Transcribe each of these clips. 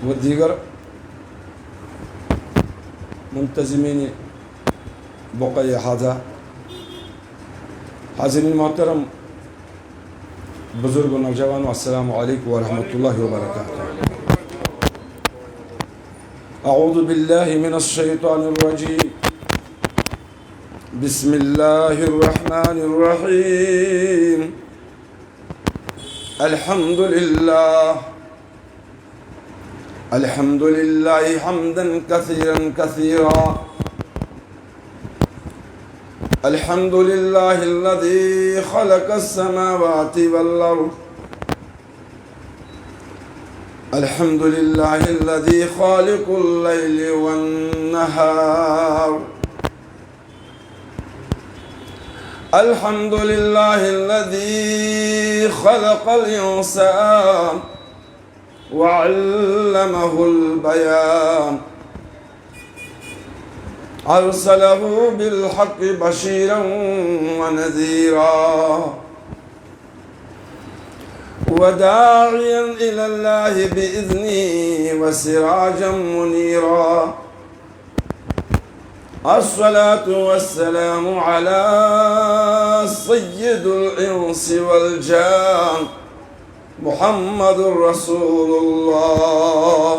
وديگر منتظمین بقیہ حاضہ، حاضرین محترم، بزرگ و نوجوانوں، السلام علیکم ورحمۃ اللہ وبرکاتہ۔ اعوذ باللہ من الشیطان الرجیم، بسم اللہ الرحمن الرحیم، الحمد للہ حمدا کثیرا کثیرا، الحمد للہ الذی خلق السماوات والارض، الحمد للہ الذی خالق اللیل والنہار، الحمد للہ الذی خلق الانسان وعلمہ البیان، ارسلہ بالحق بشیرا ونذیرا وداعیا الی اللہ بإذنہ وسراجا منیرا، الصلاة والسلام على سید الانس والجان، محمد رسول اللہ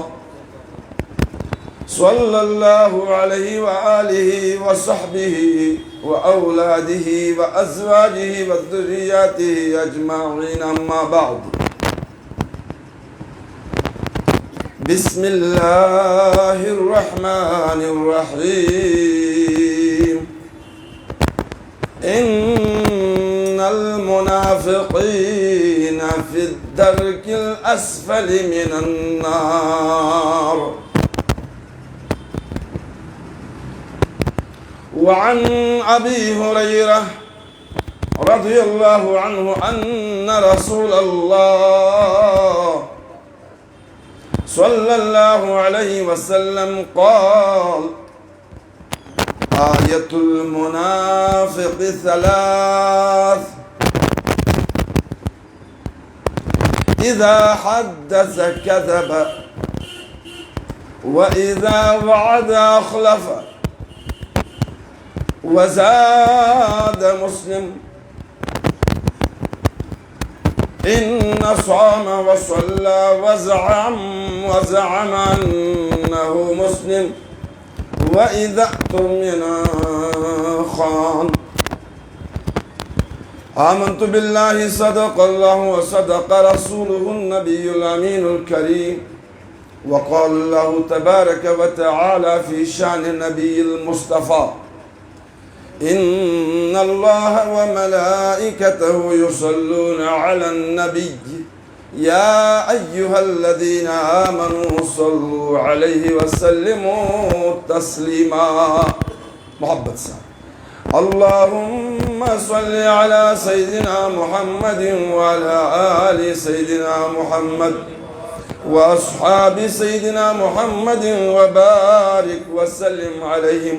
صلی اللہ علیہ وآلہ وصحبہ وأولادہ وأزواجہ وذریاتہ اجمعین، اما بعد، بسم اللہ الرحمن الرحیم، ان المنافقین فی الدرک الاسفل من النار۔ وعن ابی ہریرہ رضی اللہ عنہ ان رسول اللہ صلی اللہ علیہ وسلم قال: آیۃ المنافق ثلاث، اذا حدث كذب واذا وعد اخلف، وزاد مسلم إن صام وصلى وزعم أنه مسلم، وإذا اؤتمن خان۔ آمنت بالله صدق الله وصدق رسوله النبي الأمين الكريم، وقال الله تبارك وتعالى في شأن النبي المصطفى: إن الله وملائكته يصلون على النبي يا أيها الذين آمنوا صلوا عليه وسلموا تسليما۔ محبت سے اللهم صل على سيدنا محمد وعلى آل سيدنا محمد وأصحاب سيدنا محمد وبارك وسلم عليهم۔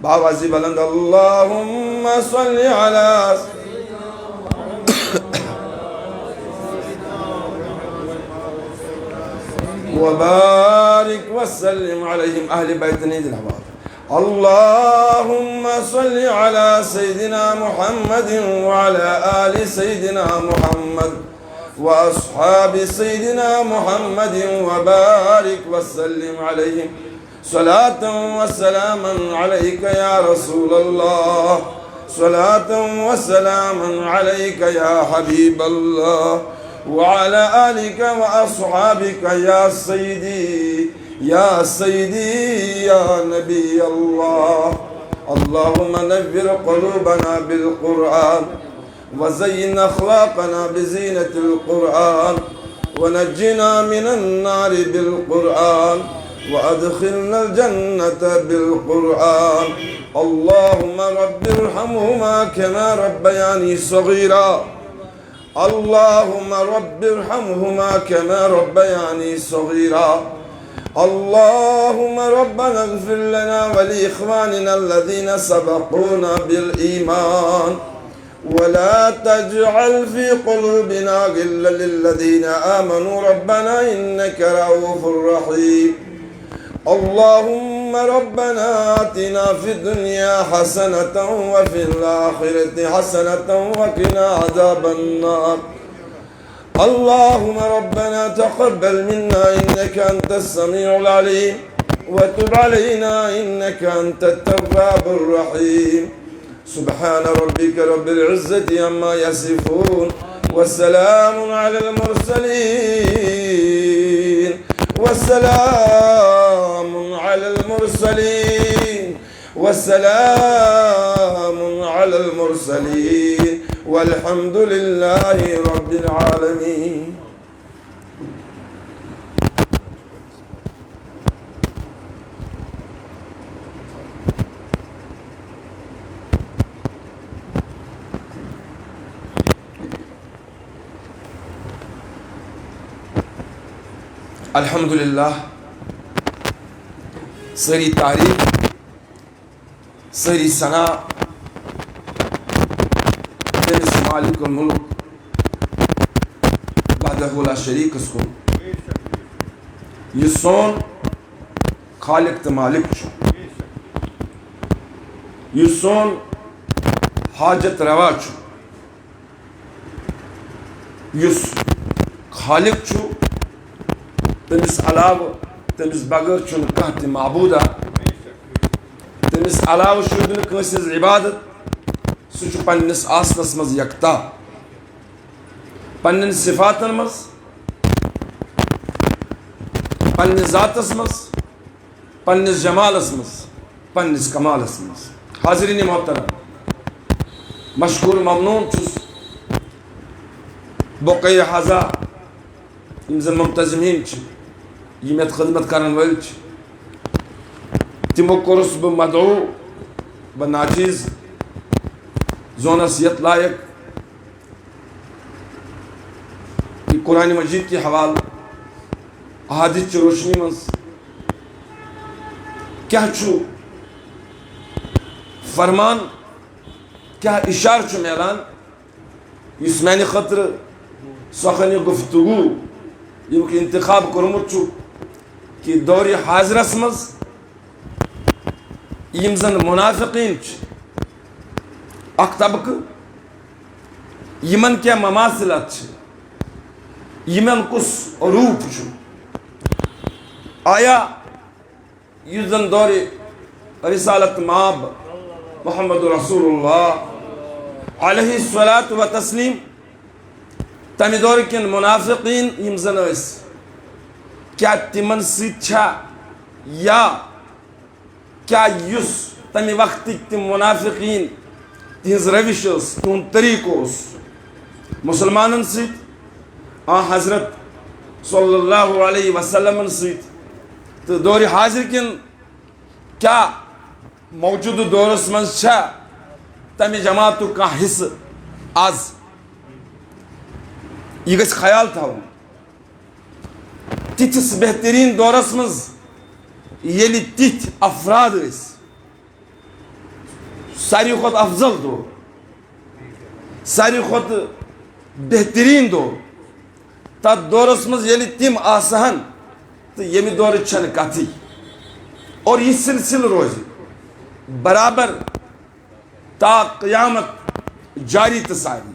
بآوازی بلند، اللہم صلی علی وبارک وسلم علیہم، اہل بیت نیز الحوار۔ اللہم صلی علی سیدنا محمد وعلی آل سیدنا محمد واصحاب سیدنا محمد وبارک وسلم علیہم، صلاة وسلاما عليك يا رسول الله، صلاة وسلاما عليك يا حبيب الله، وعلى آلك وأصحابك يا سيدي يا سيدي يا نبي الله۔ اللهم نور قلوبنا بالقرآن، وزين أخلاقنا بزينة القرآن، ونجنا من النار بالقرآن، وأدخلنا الجنة بالقرآن۔ اللهم رب ارحمهما كما ربياني صغيرا، اللهم رب ارحمهما كما ربياني صغيرا، اللهم ربنا اغفر لنا ولإخواننا الذين سبقونا بالإيمان، ولا تجعل في قلوبنا غلا للذين آمنوا ربنا إنك رؤوف رحيم اللهم ربنا آتنا في الدنيا حسنة وفي الآخرة حسنة وقنا عذاب النار اللهم ربنا تقبل منا إنك أنت السميع العليم وتب علينا إنك أنت التواب الرحيم سبحان ربك رب العزة عما يصفون والسلام على المرسلين والسلام على المرسلين والسلام على المرسلين والحمد لله رب العالمين. الحمدللہ ساری تعریف ساری ثنا تٔمِس مالک الملک وحدہ لا شریکس کُن یہِ سون خالق تہٕ مالک چھُ یہِ سون حاجت روا چھُ یُس خالق چھُ تٔمِس علاوٕ تٔمِس بغٲر چھُنہٕ کانٛہہ تہِ معبوٗدا تٔمِس علاوٕ شوٗبہِ نہٕ کٲنٛسہِ ہٕنٛز عبادت سُہ چھُ پنٛنِس آسنس منٛز یکتا پنٛنٮ۪ن صفاتن منٛز پنٛنِس ذاتس منٛز پنٛنِس جمالس منٛز پنٛنِس کمالس منٛز حاضریٖنِ محترم مشکوٗر ممنوٗن چھُس بقیہ حضا یِم زن ممتظمیٖن چھِ یِم یتھ خدمت کرن وٲلۍ چھِ تِمو کوٚرُس بہٕ مدعوٗ بہٕ ناچیٖز زونس یتھ لایق کہ قرآن مجید کے حوالہٕ احادیث چہِ روشنی منٛز کیٛاہ چھُ فرمان کیٛاہ اِشارٕ چھُ میلان یُس میانہِ خٲطرٕ سۄخنہِ گفتگوٗ ییٚمیُک انتخاب کوٚرمُت چھُ کہ دورِ حاضرس منٛز یِم زن منافقیٖن چھِ اکھ طبقہٕ یِمن کیٛاہ مماثلت چھِ یِمن کُس روٗپ چھُ آیا یُس زن دورِ رسالت مآب محمد رسول اللہ علیہ الصلاۃ و تسلیٖم تمہِ دورٕ کٮ۪ن منافقیٖن یِم زن ٲسۍ کیٛاہ تِمن سۭتۍ چھا یا کیٛاہ یُس تمہِ وقتٕکۍ تِم منافقیٖن تِہنٛز روش ٲس تِہُنٛد طریٖقہٕ اوس مُسلمانن سۭتۍ حضرت صلی اللہ علیہ وسلمن سۭتۍ تہٕ دورِ حاضر کٮ۪ن کیٛاہ موجوٗدٕ دورس منٛز چھا تمہِ جماعتُک کانٛہہ حصہٕ آز یہِ گژھِ خیال تھاوُن تِتھِس بہتریٖن دورس منٛز ییٚلہِ تِتھۍ افراد ٲسۍ ساروی کھۄتہٕ افضل دور ساروی کھۄتہٕ بہتریٖن دور تتھ دورس منٛز ییٚلہِ تِم آسہٕ ہن تہٕ ییٚمہِ دورٕچ چھنہٕ کتھٕے اور یہِ سلسلہٕ روزِ برابر تا قیامت جاری تہٕ ساری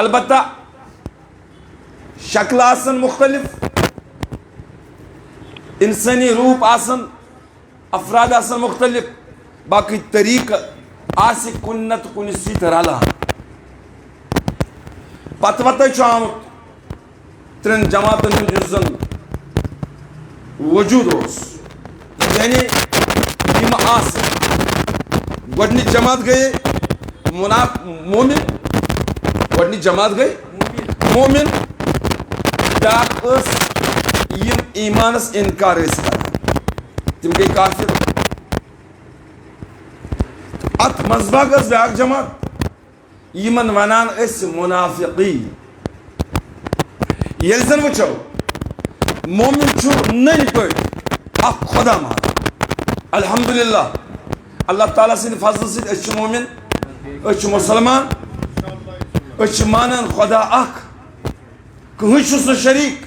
البتہ شکلہٕ آسن مختلف انسٲنی روٗپ آسن افراد آسن مختلف باقٕے طریٖقہٕ آسہِ کُنہِ نتہٕ کُنہِ سۭتۍ رلان پتہٕ وتَے چھُ آمُت ترٛٮ۪ن جماعتن ہُنٛد یُس زن وجوٗد اوس یعنی یِم آسہٕ گۄڈنِچ جماعت گٔیے مومِن گۄڈنِچ جماعت گٔے مومِن بیٛاکھ ٲس یِم ایٖمانس اِنکار ٲسۍ کران تِم گٔے کافر اتھ منٛز باغ ٲس بیٛاکھ جماعت یِمن ونان ٲسۍ منافقیٖن ییٚلہِ زن وٕچھو مومِن چھُ نٔنۍ پٲٹھۍ اکھ خۄدا مان الحمدُاللہ اللہ تعالیٰ سٕنٛدِ فضلہٕ سۭتۍ أسۍ چھِ مومِن أش مسلمان أش مانن خدا أخ كهش شريك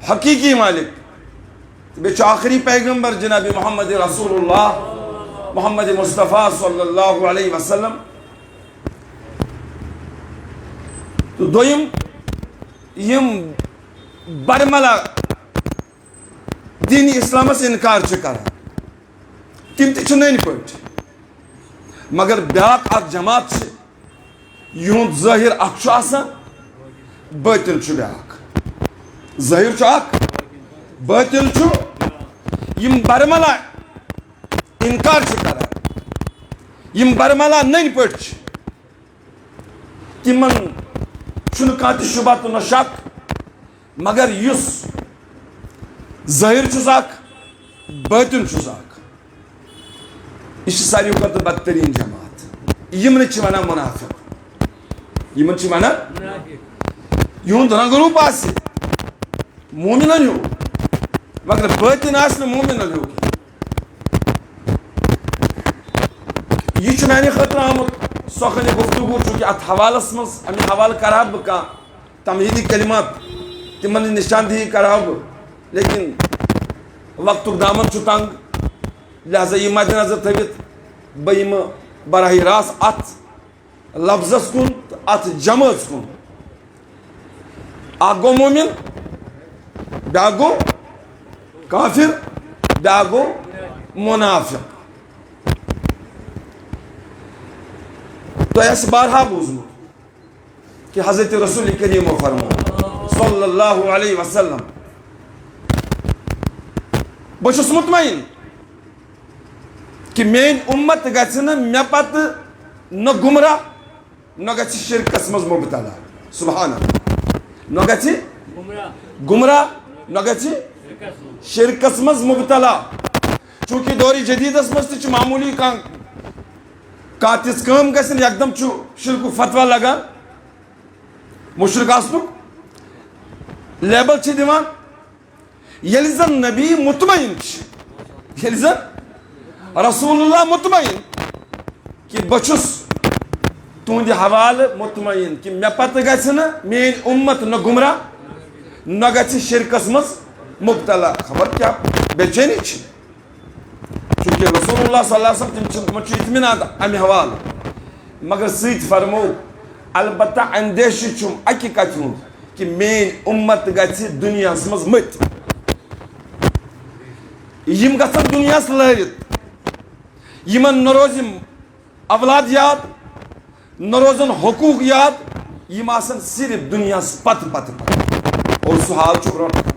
حقيقي مالك بيش آخری پیغمبر جناب محمد رسول الله محمد مصطفى صلى الله عليه وسلم تو دویم یم برملا دینی اسلام سے انکار کران تم تہ نن پٹ مگر بیاق اخ جماعت سے یہند ظاہر اخ آسان باطن بیاق ظاہر اخ باطل یم برملا انکار کران یم برملا نن پٹ تمن چھن کانت شبہ تو نہ شک مگر یس ظاہر چھس اخ باطن چھس اخ یہ ساروی کھتہ بدترین جماعت یمن چھ ونان منافق یمن چھ ونان یہند رنگ روپ آس مومنن ہیو مگر باطن آس نہ مومنن ہیو یہ چھ میانہ خاطر آمت سخن گفتگو چونکہ ات حوالس مز امہ حوالہ کرا بہ کان تمہیدی کلمات تمن نشاندہی کرا بہ لیکن وقت دامن چھ تنگ لہذا یہ مد نظر تھوت بہ براہ راست ات لفظس کن ات جماعت کن اخ گو مومن بیاکھ گو کافر بیاکھ گو منافق تو اس بارہا بوزمت کہ حضرت رسول کریم فرمو صلی اللہ علیہ وسلم بہس مطمئن کہ مین امت گژھِ نہٕ مےٚ پتہٕ نہ گمراہ نہ گژھِ شرکس مز مبتلا سبحان اللہ نہ گژھِ گمراہ نہ گژھِ شرکس مز مبتلا چونکہ دور جدیدس مز تہ معمولی کانٛہہ تِژھ کٲم گژھِ نہٕ یکدم چھُ شرکُک فتوا لگان مشرک آسنُک لیبل چھِ دِوان ییٚلہِ زن نبی مطمئن چھِ ییٚلہِ زن رسول اللہ مطمئن کہ بہٕ چھُس تُہنٛدِ حوالہٕ مطمئن کہ مےٚ پتہٕ گژھِ نہٕ میٲنۍ اُمت نہ گمراہ نہ گژھِ شرکس منٛز مبتلا خبر کیٛاہ بے چینی چھِ چونکہ رسول اللہ صلی اللہ علیہ وسلم تمن چھُ اطمینان امہِ حوالہٕ مگر سۭتۍ فرمو البتہ اندیشہِ چھُم اکہِ کتھِ ہُنٛد کہ میٲنۍ اُمت گژھِ دُنیاہس منٛز مٔتۍ یم گژھن دُنیاہس لٲرِتھ یمن نہ روزِ اولاد یاد نہ روزن حقوق یاد یم آسن صرف دنیاہس پتہٕ پتہٕ اور سُہ حال چھُ برونٛٹھ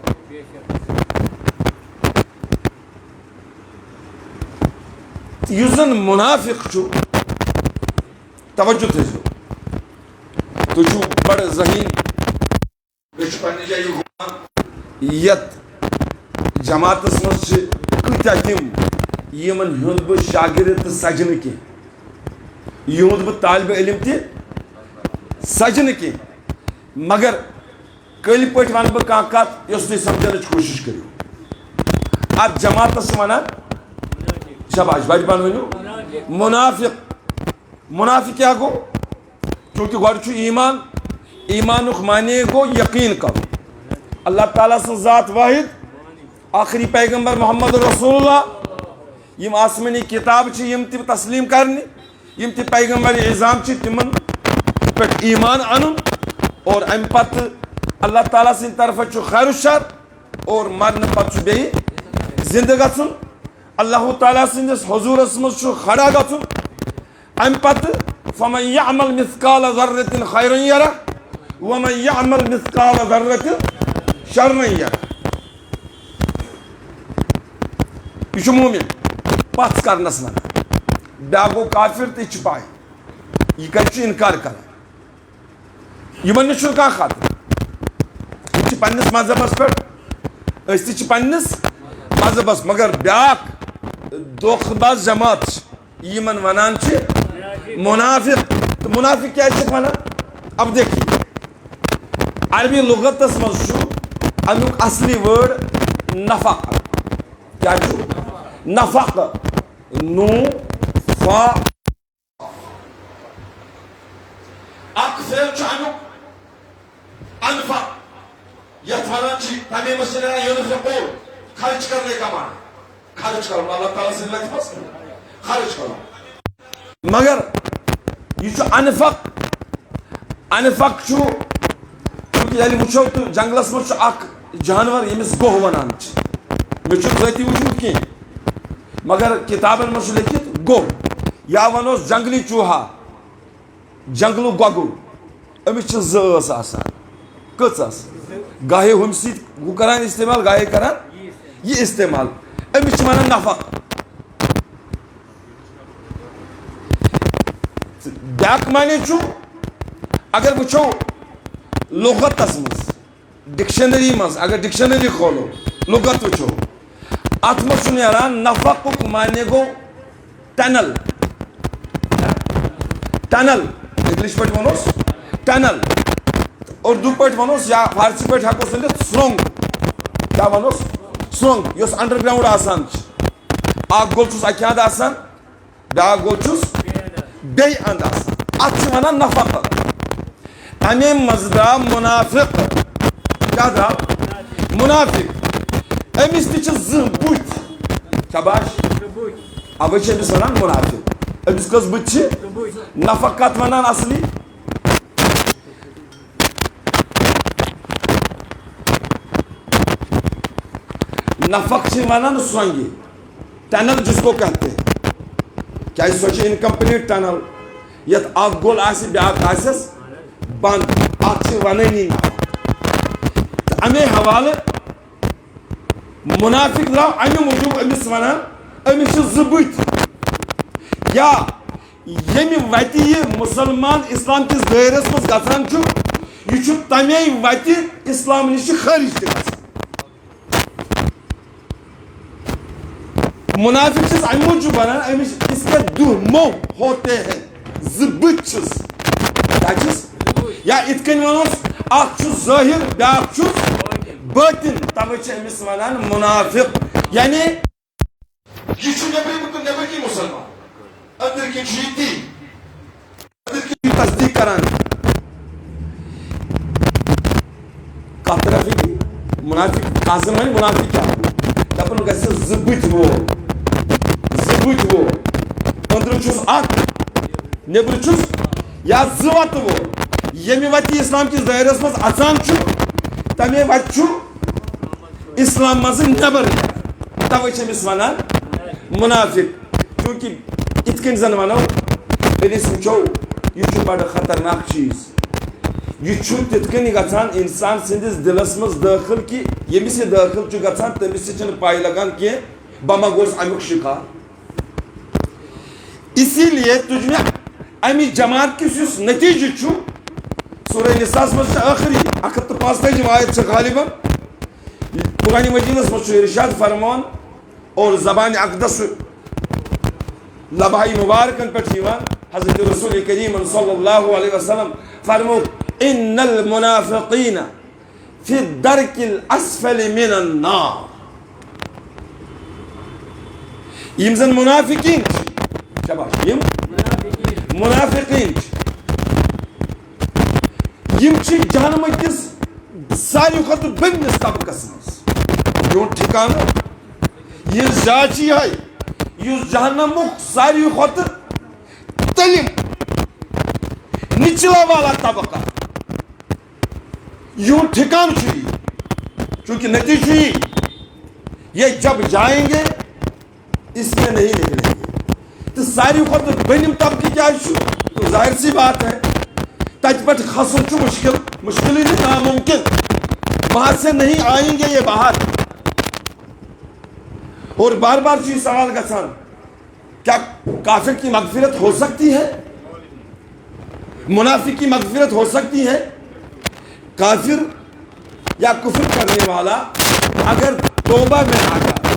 یُس زن منافق چھُ توجہ تھٲیزیو تُہۍ چھِو بڑٕ ذہیٖن بیٚیہِ چھُ پننہِ جایہِ گُمان یتھ جماعتس منٛز چھِ کۭتیاہ تِم یمن ہُنٛد بہٕ شاگرد تہٕ سجہِ نہٕ کینٛہہ یِہُنٛد بہٕ طالبہِ علم تہِ سجہِ نہٕ کینٛہہ مگر کٔلۍ پٲٹھۍ ونہٕ بہٕ کانٛہہ کتھ یۄس تُہۍ سمجھنٕچ کوٗشش کٔرِو اتھ جماعتس چھِ ونان شاباش بڑِ پہن ؤنِو منافق کیا گو چونکہ گۄڈٕ چھُ ایمان ایمانُک معنے گو یقین کرُن اللہ تعالیٰ سٕنٛز ذات واحد آخری پیغمبر محمد رسول اللہ یم آسمانی کتاب چھِ یم تہِ تسلیٖم کرنہِ یم تہِ پیغمبر اعظام چھِ تِمن پٮ۪ٹھ ایمان انُن اور امہِ پتہٕ اللہ تعالیٰ سٕنٛدِ طرفہٕ چھُ خیر شر اور مرنہٕ پتہٕ چھُ بیٚیہِ زندٕ گژھُن اللہ تعالیٰ سٕنٛدِس حضوٗرس منٛز چھُ کھڑا گژھُن امہِ پتہٕ فمن یعمل مثقال ذرة خیرا یرہ ومن یعمل مثقال ذرة شرا یرہ یہ چھُ مومن پژھ کرنس ونان بیاکھ گوٚو کافر تہِ چھِ پاے یہ کتہِ چھُ انکار کران یمن نِش چھُنہٕ کانٛہہ خطرٕ یِم چھِ پننِس مذہبس پٮ۪ٹھ أسۍ تہِ چھِ پننِس مذہبس مگر بیاکھ دھوکہٕ باز جماعت چھِ یمن ونان چھِ منافق تو منافق کیا چھِ ونان اب دیکھیے عربی لغتس منٛز چھُ امیُک اصلی وٲرڈ نفق کیا چھُ نفق نو فا انفق یتوانا چی تمہیں مسئلہ یونفقون خرچ کرنے کا معنی خرچ کرو اللہ تعالیٰ سے لگتا ہے خرچ کرو مگر یہ انفق چھو کیونکہ یعنی وچھو تو جنگلس مجھ اک جانور یمس گوہ ونان میں چھو ذاتی وجود کی مگر کتابن مجھ لکھت گوہ یا ونوس جنگلی چوہا جنگلو گوگو امس چھ زس آسان کچھ گاہے ہم سیت وہ کران استعمال گاہے کران یہ استعمال امس چھ ونان نفق بیاک معنی چھو اگر وچھو لغت مز ڈکشنری مز اگر ڈکشنری کھولو لغت وچھو ات مز نیران نفق معنی گو ٹنل ٹنل انگلش پہ ونوس ٹنل اردو پہ ونوس یا فارسی پہ ہکو سنت سرنگ کیا ونوس سرنگ یس انڈر گراؤنڈ آسان اک گول چھس اکہ اند آسان بیاکھ گول چھس بی اند آسان ات ونان نفق امی مز درا منافق کیا درا منافق امس تہ بت شاباش اوے چھ امس ونان منافق امس کس بت چھ نفق کت ونان اصلی نفق چھ ونان سونگی ٹنل جس کو کہتے ہیں کیا سو چھ انکمپلیٹ ٹنل یت اک گول آسی بیاکھ آسس بند ات چھ ونانی امی حوالہ منافق درا امی موجود امس ونان امس چھ زبت یا یمی وتی یہ مسلمان اسلام کس دائرس مز گژھان چھ یہ چھ تمے وتی اسلام نش خارج تہ گژھان منافق چھس امی موجود ونان امس اس کے دو مو ہوتے ہیں زبت چھس کیا چھس یا ات کن ونوس اخ چھ ظاہر بیاکھ چھ باطن توے چھ امس ونان منافق یعنی یہ چھ نیبر کی مسلمان اندر کی چھ اندر کی تصدیق کران کتھ طرف منافق اعظم ہے منافق کیا دپن گژھِ زبت وول اندر چھس اخ نیبر چھس یا زوت وول یمی وتی اسلام کس دائرس مز اژان چھ تمے وت چھ اسلام مز نیبر توے چھ امس ونان منافق کیونکہ ات کن زن ونو اس وچو یہ چھ بڑا خطرناک چیز یہ چھ تت کن گژھان انسان سندس دلس مز داخل کہ یمس یہ داخل چھ گژھان تمس چھ پائی لگان کہ بما گوس امیک شکار اسی لیے تجھ میں امی جماعت کس اس نتیجہ چھ سورہ نساء مز آخری 155 آیت چھ غالباً قرآن مجید مز ارشاد فرمان اور زبان اقدس لبائی مبارکن پہ حضرت رسول کریم صلی اللہ علیہ وسلم فرمو ان المنافقین فی الدرک الاسفل من النار یم زن منافقین شباش یم منافقین یم چھ جہنم کس ساری کھت بمس طبقس مز یون ٹھکانہ یہ زاچی ہے یہ جہنمک ساری کھت تلم نچلا والا طبقہ یوں ٹھکان چھ چونکہ نتیجہ یہ جب جائیں گے اس میں نہیں نکلیں گے تو ساری کھت بنم طبقہ کیا تو ظاہر سی بات ہے تج پٹ خسن چھ مشکل ہی ناممکن وہاں سے نہیں آئیں گے یہ باہر اور بار بار یہ سوال گژھان کیا کافر کی مغفرت ہو سکتی ہے منافق کی مغفرت ہو سکتی ہے کافر یا کفر کرنے والا اگر توبہ میں آ جائے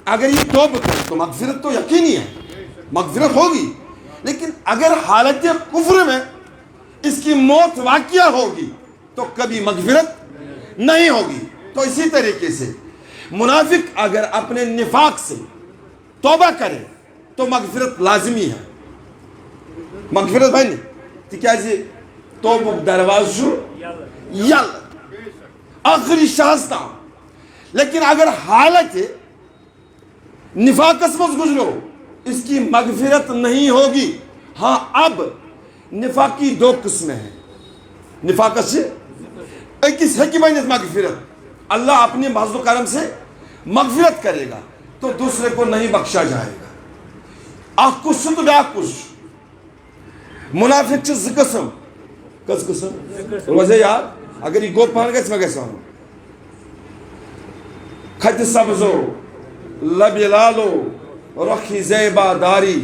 اگر یہ توبہ کرے تو مغفرت تو یقینی ہے مغفرت ہوگی لیکن اگر حالت کفر میں اس کی موت واقعہ ہوگی تو کبھی مغفرت نہیں ہوگی تو اسی طریقے سے منافق اگر اپنے نفاق سے توبہ کرے تو مغفرت لازمی ہے مغفرت بنی تکیازِ توبک درواز چھُ یل آخری شاہس تام. لیکن اگر حالت نفاقس مز گزرو اس کی مغفرت نہیں ہوگی. ہاں اب نفاقی دو قسمیں ہیں. نفاقت سے اکس ہے کہ بنت مغفرت, اللہ اپنے فضل و کرم سے مغفرت کرے گا تو دوسرے کو نہیں بخشا جائے گا. اخ کس تو بیاکھ کس. منافق چھ زٕ قسم. کس قسم روزے یاد, اگر یہ گو پہن گژھِ مےٚ گژھِ وَنُن. کھتہِ سبزو لبِ لالو رخی زیبا داری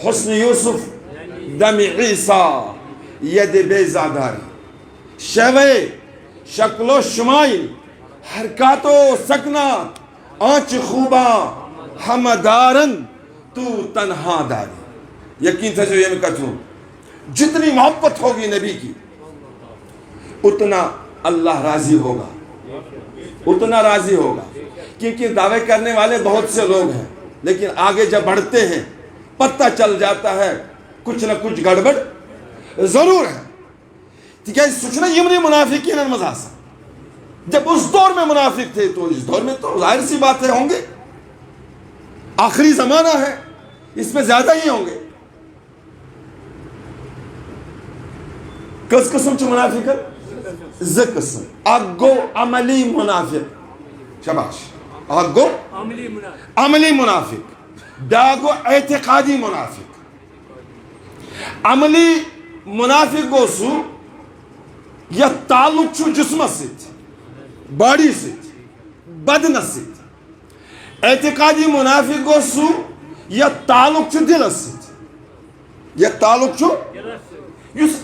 حسن یوسف دم عیسیٰ ید بیضا داری. شیوے شکل و شمائل حرکات و سکنات آنچ خوباں ہمدارن تو تنہا داری. یقین تھا جو یہ میں کہتا ہوں, جتنی محبت ہوگی نبی کی اتنا اللہ راضی ہوگا, اتنا راضی ہوگا. کیونکہ دعوے کرنے والے بہت سے لوگ ہیں, لیکن آگے جب بڑھتے ہیں پتہ چل جاتا ہے کچھ نہ کچھ گڑبڑ ضرور ہے. تکیازِ سُہ چھُنہ یمنٕے منافقینن منٛز آسان. جب اس دور میں منافق تھے تو اس دور میں تو ظاہر سی بات ہے ہوں گے. آخری زمانہ ہے, اس میں زیادہ ہی ہوں گے. کس قسم چھ منافق؟ زٕ قسم. اکھ گو عملی منافق, شاباش. اکھ گو عملی منافق, بیاکھ گو اعتقادی منافق. عملی منافق گو سُہ یتھ تعلق چھُ جسمس سۭتۍ, باڈی سۭتۍ, بدنس سۭتۍ. اعتقادی منافق گو سُہ یتھ تعلق چھُ دلس سۭتۍ, یتھ تعلق چھُ. یُس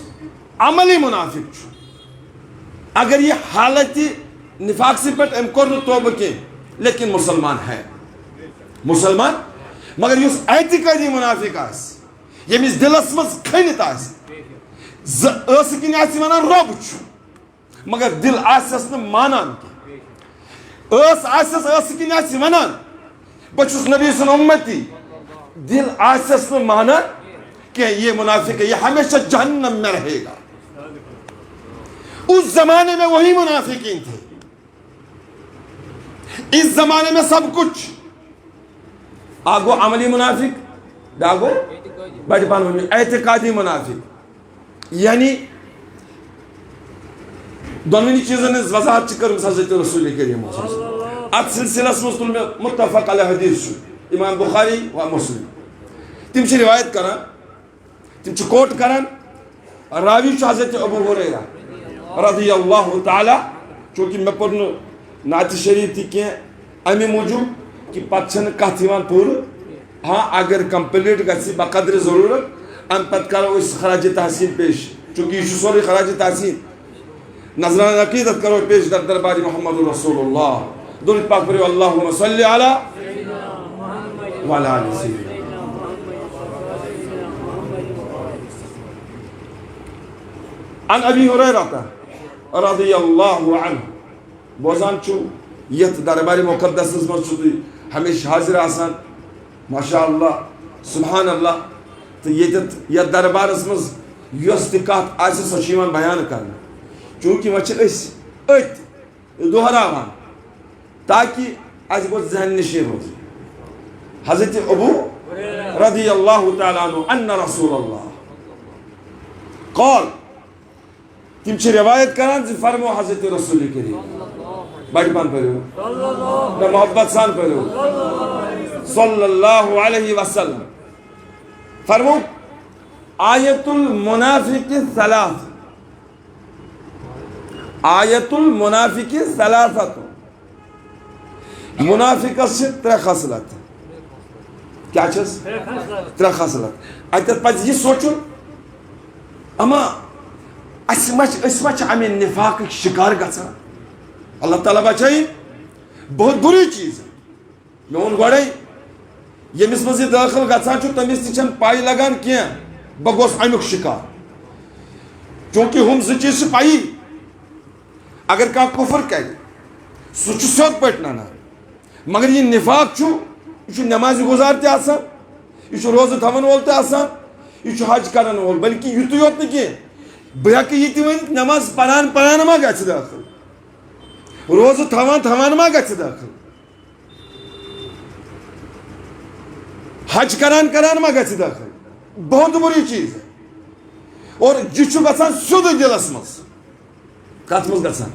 عملی منافق چھُ, اگر یہ حالت نفاق سے پٹ ام کور نہٕ توبہ کینٛہہ لیکن مسلمان ہے, مسلمان. مگر یُس اعتقادی منافق آسہِ, ییٚمِس دلس منٛز کھٔنِتھ آسہِ, ٲسہٕ کِنۍ آسہِ ونان رۄب چھُ مگر دل آسٮ۪س نہٕ مانان کینٛہہ. آسٮ۪س ٲسہٕ کِنۍ آسہِ ونان بہٕ چھُس نبی سُنٛد اُمتی, دل آسٮ۪س نہٕ مانان کینٛہہ. یہ منافق ہے, یہ ہمیشہ جہنم میں رہے گا. اس زمانے میں وہی منافقین تھے, اس زمانے میں سب کچھ. آگو عملی منافق, داگو بڑی پان ونی اعتقادی منافق. یعنی دونونی چیزن ہز وضاحت چھ کرمژ حضرت رسول کریم صلی اللہ علیہ وسلم. ات سلسلس مز تل میں متفق علیہ حدیث چھ امام بخاری و مسلم. تم چھ روایت کران, تم چھ کوٹ کران, راوی چھ حضرت ابو ہریرہ رضی اللہ تعالی. چونکہ میں پڑھ نعت شریف تھی کیا امی موجود کہ پتہ چھن کتھ یوان پورٕ. ہاں اگر کمپلیٹ گژھِ بقدر ضرورت ام پتہ کرو اس خراج تحسین پیش, چونکہ یہ سورے خراج تحسین. نظران عقیدت کرو پیش در دربار محمد رسول اللہ. درود پاک پڑھو اللہم صلی علی وعلی آل سیدنا. عن ابی ہریرہ رضی اللہ عنہ بوزان چھو یت دربار مقدس مز چھو ہمیشہ حاضر آسان ماشاء اللہ سبحان اللہ. تو یت دربارس مز یس تہ کتھ آسہِ سۄ چھِ یِوان بیان کرنہٕ, چونکہ وۄنۍ چھِ أسۍ أتھۍ دۄہراوان تاکہ اَسہِ گوٚژھ ذہن نشین روزِ. حضرت ابو رضی اللہ تعالیٰ عنہ ان رسول اللہ قال, تم چھ روایت کران زِ فرمو حضرت رسول کریم بڑی پان پڑھو میں محبت سان پڑھو صلی اللہ علیہ وسلم. فرمو آیت المنافق ثلاث, آیت المنافق ثلاثت. منافقس چھ ترے خصلت. کیا چھس ترے خصلت. اتت پز یہ سوچن اما اس ما چھ امہ نفاق شکار گژھان. اللہ تعالیٰ بچائی, بہت بری چیز ہے. میں ون گوڑے یمس مز یہ داخل گژھان چھ تمس تہ چھن پائی لگان کینٛہہ بہ گوس امیُک شکار. چونکہ ہم زٕ چیز چھ پائی, اگر کانٛہہ کفر کرِ سُہ چھُ سیوٚد پٲٹھۍ ننان, مگر یہ نفاق چھُ, یہ چھُ نماز گزار تہِ آسان, یہ چھُ روزٕ تھاون وول تہِ آسان, یہ چھُ حج کرن وول. بلکہ یُتُے یوت نہٕ کینٛہہ, بہٕ ہٮ۪کہٕ یہِ تہِ ؤنِتھ نماز پران پران ما گژھِ داخل. روز تھوان ما گژھِ داخل حج کران ما گژھِ داخل بہت بری چیز ہے اور یہ چھُ گژھان سیوٚدُے دلس مز کتھ مز گژھان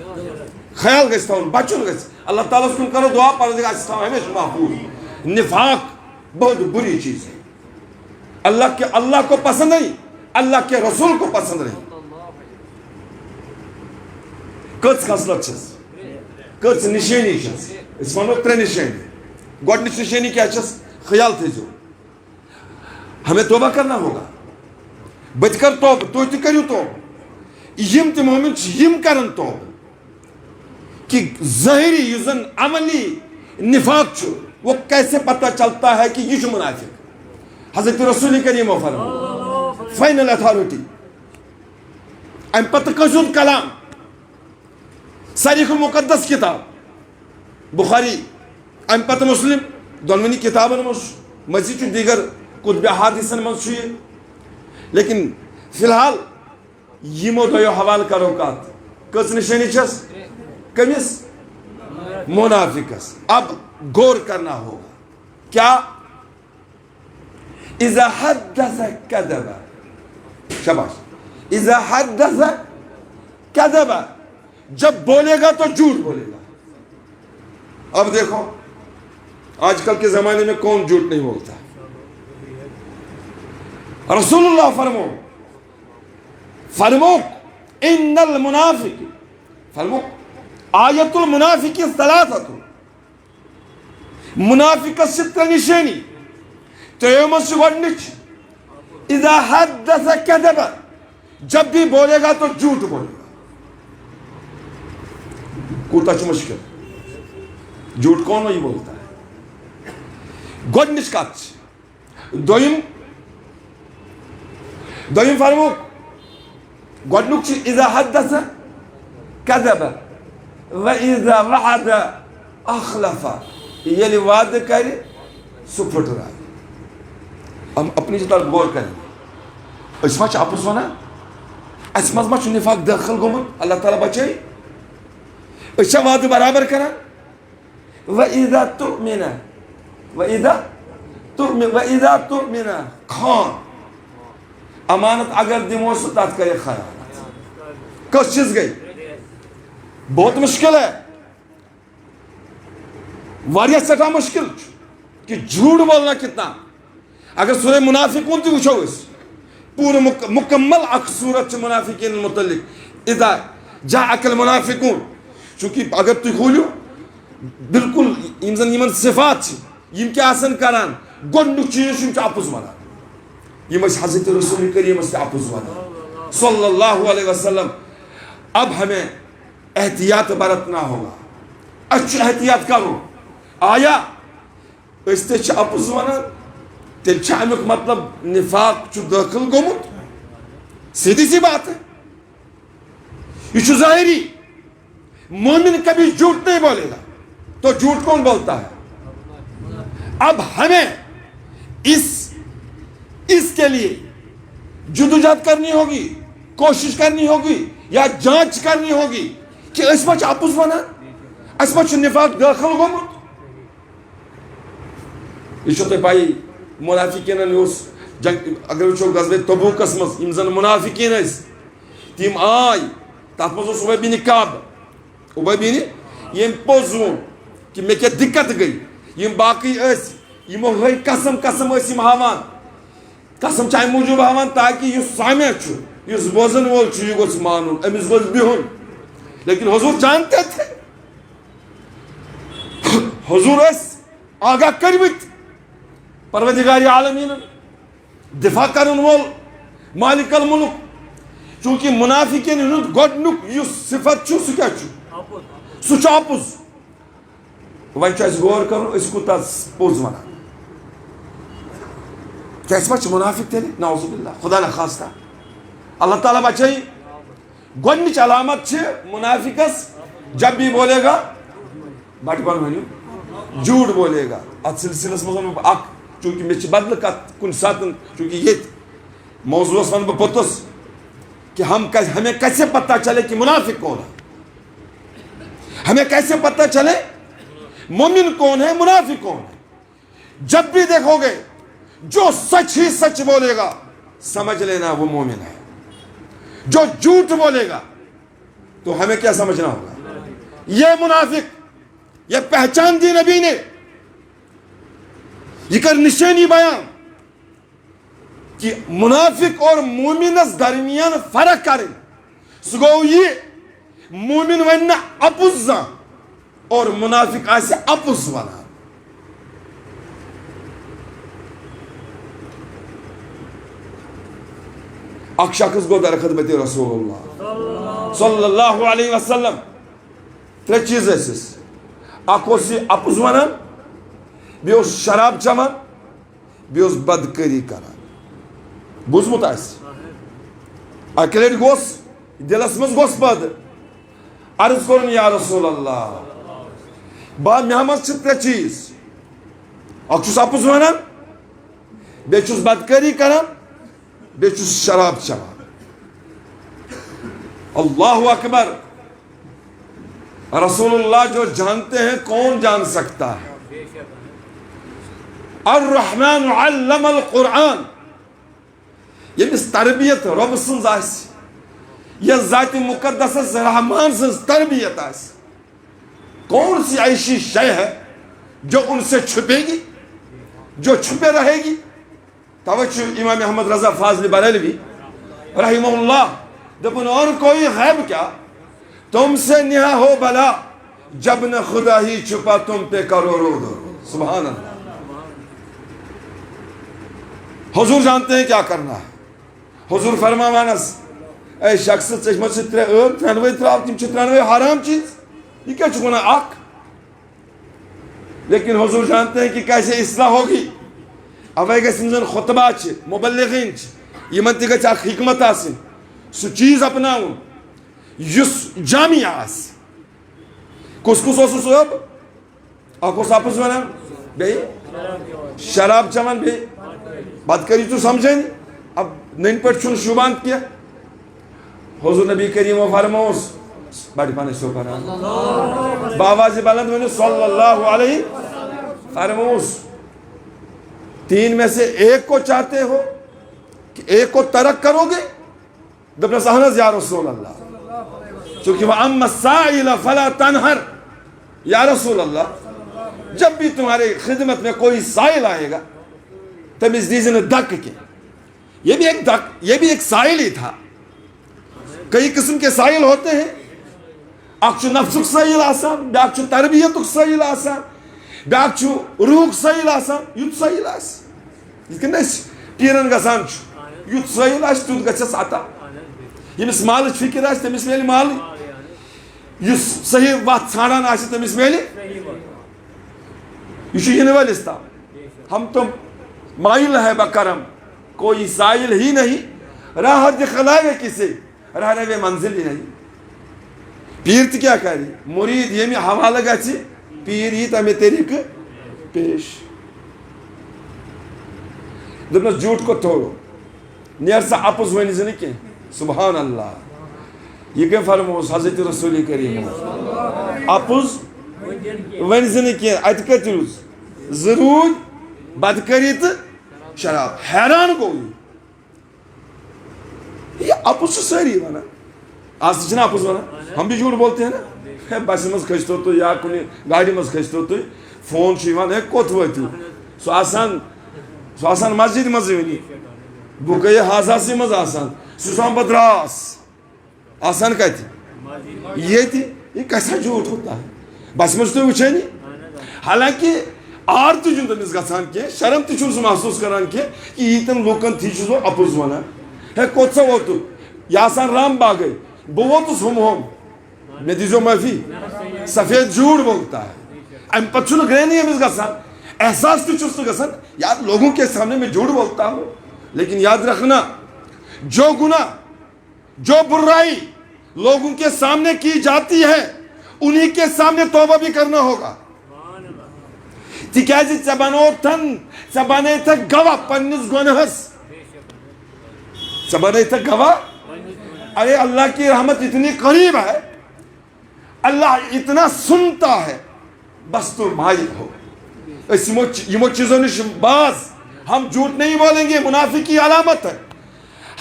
خیال گژھِ تھاوُن بچُن گژھِ اللہ تعالیٰ کن کرو دعا پروردگار گژھِ تھاوُن ہمیشہ محفوظ نفاق بہت بری چیز ہے اللہ کو پسند نہیں اللہ کے رسول کو پسند نہیں کٔژ خصلت چھس کٔژ نشٲنی چھس أسۍ وَنو 3 نشٲنی گۄڈنِچ نشٲنی کیٛاہ چھس خیال تھٲیزیو ہمیں توبہ کرنا ہوگا بہٕ تہِ کَرٕ توبہٕ تُہۍ تہِ کٔرِو توبہٕ یِم تہِ مومن چھِ یِم کَرن توبہٕ کہ ظاہری یُس زن عملی نفاق چھُ وہ کیسے پتہ چلتا ہے کہ یہ چھُ منافق حضرت رسول کریم فرمو فائنل اتھارٹی ام پتہ کٲنٛسہِ ہُنٛد کلام ساریخ المقدس کتاب بخاری ام پتہ مسلم دونونی کتابن مزید چھُ دیگر کتب احادیثن منٛز چھُ یہِ لیکن فی الحال یمو دۄیو حوالہ کرو کتھ کٔژ نشٲنی چھس کمس منافقس اب غور کرنا ہوگا کیا اذا حدث کذب شاباش اذا حدث کذب جب بولے گا تو جھوٹ بولے گا اب دیکھو آج کل کے زمانے میں کون جھوٹ نہیں بولتا رسول اللہ فرمو ان المنافق فرمو آیت المنافق ثلاثۃ منافقس چھِ 3 نشٲنی ترٛیٚیو منٛز چھِ گۄڈنِچ اذا حدث کذب جب بھی بولے گا تو جھوٹ بولے گا کوتاہ چھُ مشکل جھوٹ کون نہیں بولتا ہے گۄڈنِچ کتھ چھِ دوٚیِم فرمو گۄڈنیُک چھُ اذا حدث کذب وَإِذَا وَعَدَ أَخْلَفَ ییٚلہِ وعدٕ کرِ سُہ پھٕٹرایہِ ہم اپنی طرف غور کریں أسۍ ما چھِ اَپُز وَنان اَسہِ منٛز ما چھُ نِفاق دٲخل گوٚمُت اللہ تعالیٰ بچٲیِن أسۍ چھا وعدٕ برابر کران وَإِذَا تُؤْمِنَ خان امانت اگر دِموس تتھ کرِ خیانت کٔژ چیٖز گٔے بہت مشکل ہے واریاہ سٹھاہ مشکل کہ جھوٹ بولنا کتنا اگر سورہ منافقون تہِ وٕچھو أسۍ پوٗرٕ مکمل اکھ صوٗرت چھِ منافقین متعلق اذا جاءك المنافقون چونکہ اگر تُہۍ کھوٗلِو بالکل یِم زن یِمن صفات چھِ یِم کیٛاہ آسن کران گۄڈنیُک چیٖز چھُ یِم چھِ اَپُز وَنان یِم ٲسۍ حضرت رسول کریٖمس تہِ اَپُز وَنان صلی اللہ علیہ وسلم اب ہمیں احتیاط برتنا ہوگا اچھا احتیاط کرو آیا أسۍ تہِ چھِ اَپُز وَنان تیٚلہِ چھا امیُک مطلب نفاق چھُ دٲخل گوٚمُت سیدھی سی بات ہے یہ چھُ ظاہری مومن کبھی جھوٹ نہیں بولے گا تو جھوٹ کون بولتا ہے اب ہمیں اس کے لیے جدوجہد کرنی ہوگی کوشش کرنی ہوگی یا جانچ کرنی ہوگی کہ أسۍ ما چھِ اَپُز وَنان اَسہِ ما چھُ نفاق دٲخل گوٚمُت یہ چھو تۄہہِ پَیی منافقینن اوس جنگ اگر وٕچھو غزوہ تبوٗکس منٛز یِم زن منافقین ٲسۍ تِم آے تتھ منٛز اوس اُبَے بِن کعب اُبَے بِن ییٚمۍ پوٚز ووٚن کہ مےٚ کیٛاہ دِقت گٔے یِم باقٕے ٲسۍ یِمو ہٲے قسم ٲسۍ یِم ہاوان قسم چھِ امہِ موٗجوٗب ہاوان تاکہِ یُس سامع چھُ یُس بوزن وول چھُ یہِ گوٚژھ مانُن أمِس گوٚژھ بِہُن لیکن حضور جانتے تھے حضور ٲسۍ آگاہ کٔرمٕتۍ پروردگار عالمیٖن دفاع کرن وول مالک الملک چونکہ منافقین ہُنٛد گۄڈنیُک یُس صفت چھُ سُہ کیٛاہ چھُ سُہ چھُ اَپُز وۄنۍ چھُ اَسہِ غور کرُن أسۍ کوٗتاہ پوٚز وَنان کیٛاہ أسۍ ما چھِ منافق تیٚلہِ نعوذ باللہ خدا نخواستہ اللہ تعالیٰ بچٲیِن گۄڈنِچ علامت چھِ منافقس جب بھی بولے گا بٹ پن ؤنِو جھوٹ بولے گا اتھ سلسلس منٛز ونہٕ بہٕ اکھ چونکہ مےٚ چھِ بدلہٕ کتھ کُنہِ ساتہٕ چونکہ ییٚتہِ موضوعس ونہٕ بہٕ پوٚتُس کہ ہمیں کیسے پتہ چلے کہ منافق کون ہے ہمیں کیسے پتہ چلے مومن کون ہے منافق کون ہے؟ جب بھی دیکھو گے جو سچ ہی سچ بولے گا سمجھ لینا وہ مومن ہے، جو جھوٹ بولے گا تو ہمیں کیا سمجھنا ہوگا یہ منافق. یہ پہچان دی نبی نے، یہ کر نشانی بیان کہ منافق اور مومنس درمیان فرق کریں. سو گو یہ مومن ونہ اپز زان اور منافق آسے اپز ونان. اک شخص گو در خدمت رسول اللہ صلی اللہ علیہ وسلم. ترے چیز ایسس، اک اس اپز ونان، بیوس شراب چمان، بیوس بدکری کران. بوزمت آس اکلیٹ گوس دلس مز گوس بد عرض کرن یا رسول اللہ با محمد چھ ترے چیز، اک چھس اپز ونان، بے چھس بدکری کران، بے چھس شراب چمان. اللہ اکبر. رسول اللہ جو جانتے ہیں کون جان سکتا ہے. الرحمن علم القرآن. یمس تربیت رب سنز آس، یا ذات مقدس رحمان سنز تربیت آس. کون سی ایسی شے ہے جو ان سے چھپے گی، جو چھپے رہے گی؟ توجہ امام احمد رضا فاضل بریلوی رحمہ اللہ دپن اور کوئی غیب کیا، تم سے نہا ہو بلا جب نہ خدا ہی چھپا تم پہ کروڑوں دو. سبحان اللہ. حضور جانتے ہیں کیا کرنا ہے. حضور فرماوانس اے شخص چشمت سے ترنوے تراو تم چھ ترنوے حرام چیز، یہ کیا چھکونا آک. لیکن حضور جانتے ہیں کہ کیسے اصلاح ہوگی. اوے گے سمجھن خطبہ چھ مبلغین چھ یہ منتی گا چاک حکمت آسن سو چیز اپناؤن یس جامع آس. کس کس اوسو صحب اکوس آپس ونان بے شراب چمان بے بدکری تو سمجھیں. اب نین پر چھن شبان کیا. حضور نبی کریم و فرموس بڑی پانے سو پانا باواز بلند میں صلی اللہ علیہ فرموس تین میں سے ایک کو چاہتے ہو کہ ایک کو ترک کرو گے؟ دبنا سہنز یا رسول اللہ چونکہ وَأَمَّا السَّائِلَ فَلَا تَنْهَرْ. یا رسول اللہ جب بھی تمہارے خدمت میں کوئی سائل آئے گا تم اس دیزن دک کے. یہ بھی ایک دک، یہ بھی ایک سائل ہی تھا. کئی قسم کے سائل ہوتے ہیں. اکچو نفسک سائل آسان، بیاکچو تربیتک سائل آسان، بیاکچو روح سائل آسان، یوت سائل آسان. لیکن اس پیرن گسان چھو یوت سائل آس تیوت گچھس عطا. یمس مالچ فکر آس تمس میل مال، یس صحیح بات ژھانڈان آس تمس میل. یہ چھو ینہ وٲلِس تام. ہم تو مائل ہے بکرم، کوئی سائل ہی نہیں، راہ دکھلائے کسے رہنے وے منزل ہی نہیں. پیر تہ کیا کری، مرید یمی حوالہ گژھِ پیر یی تمے طریقہ پیش. دپنس جھوٹ کو توڑو، نیر سا اپز ونہِ زِ نہٕ کینٛہہ. سبحان اللہ. یہ کیا فرموس حضرت رسول کریم اپز ونہِ زِ نہٕ کینٛہہ. اتہِ کتہِ روٗز ضروٗر بدکری تو شراب. حیران گو یہ اپز چھِ سٲری ونان. آز چھِنہ اپز ونان، ہم بھی جھوٹ بولتے ہیں نا. بسہِ منٛز کھٔسۍتو تُہۍ یا کُنہِ گاڑِ منٛز کھٔسۍتو تُہۍ، فون چھُ یِوان ہے کوٚت وٲتِو. سُہ آسان مسجد منٛزٕے وٕنی، بہٕ گٔیے حاضاسی منٛز آسان، سُہ چھُ آسان پتہٕ دراس آسان کتہِ ییٚتہِ. یہ کیسا جھوٹ ہوتا ہے. بسہِ منٛز چھُ تُہۍ وٕچھٲنی. حالانکہ آر تہِ چھُنہٕ تٔمِس گژھان کینٛہہ، شرم تہِ چھُنہٕ سُہ محسوٗس کران کینٛہہ کہ ییٖتٮ۪ن لوٗکن تھی چھُس بہٕ اپُز ونان. ہے کوٚت سا ووتُکھ، یہِ آسان رام باغے، بہٕ ووتُس ہُم مےٚ دیٖزیو معٲفی. سفید جھوٹ بولتا ہے. امہِ پتہٕ چھُنہٕ گرٛینی أمِس گژھان، احساس تہِ چھُس نہٕ گژھان یار لوگوں کے سامنے میں جھوٹ بولتا ہوں. لیکن یاد رکھنا جو گناہ جو برائی لوگوں کے سامنے کی جاتی ہے انہی کے سامنے توبہ بھی کرنا ہوگا. تِکیٛازِ ژےٚ بنوتھن ژےٚ بنٲیتھکھ گواہ پننِس گۄنہس، ژےٚ بنٲیتھکھ گواہ. ارے اللہ کی رحمت اتنی قریب ہے، اللہ اتنا سنتا ہے بس تو مائل ہو. یمو چیزوں نش باز ہم جھوٹ نہیں بولیں گے منافق کی علامت ہے.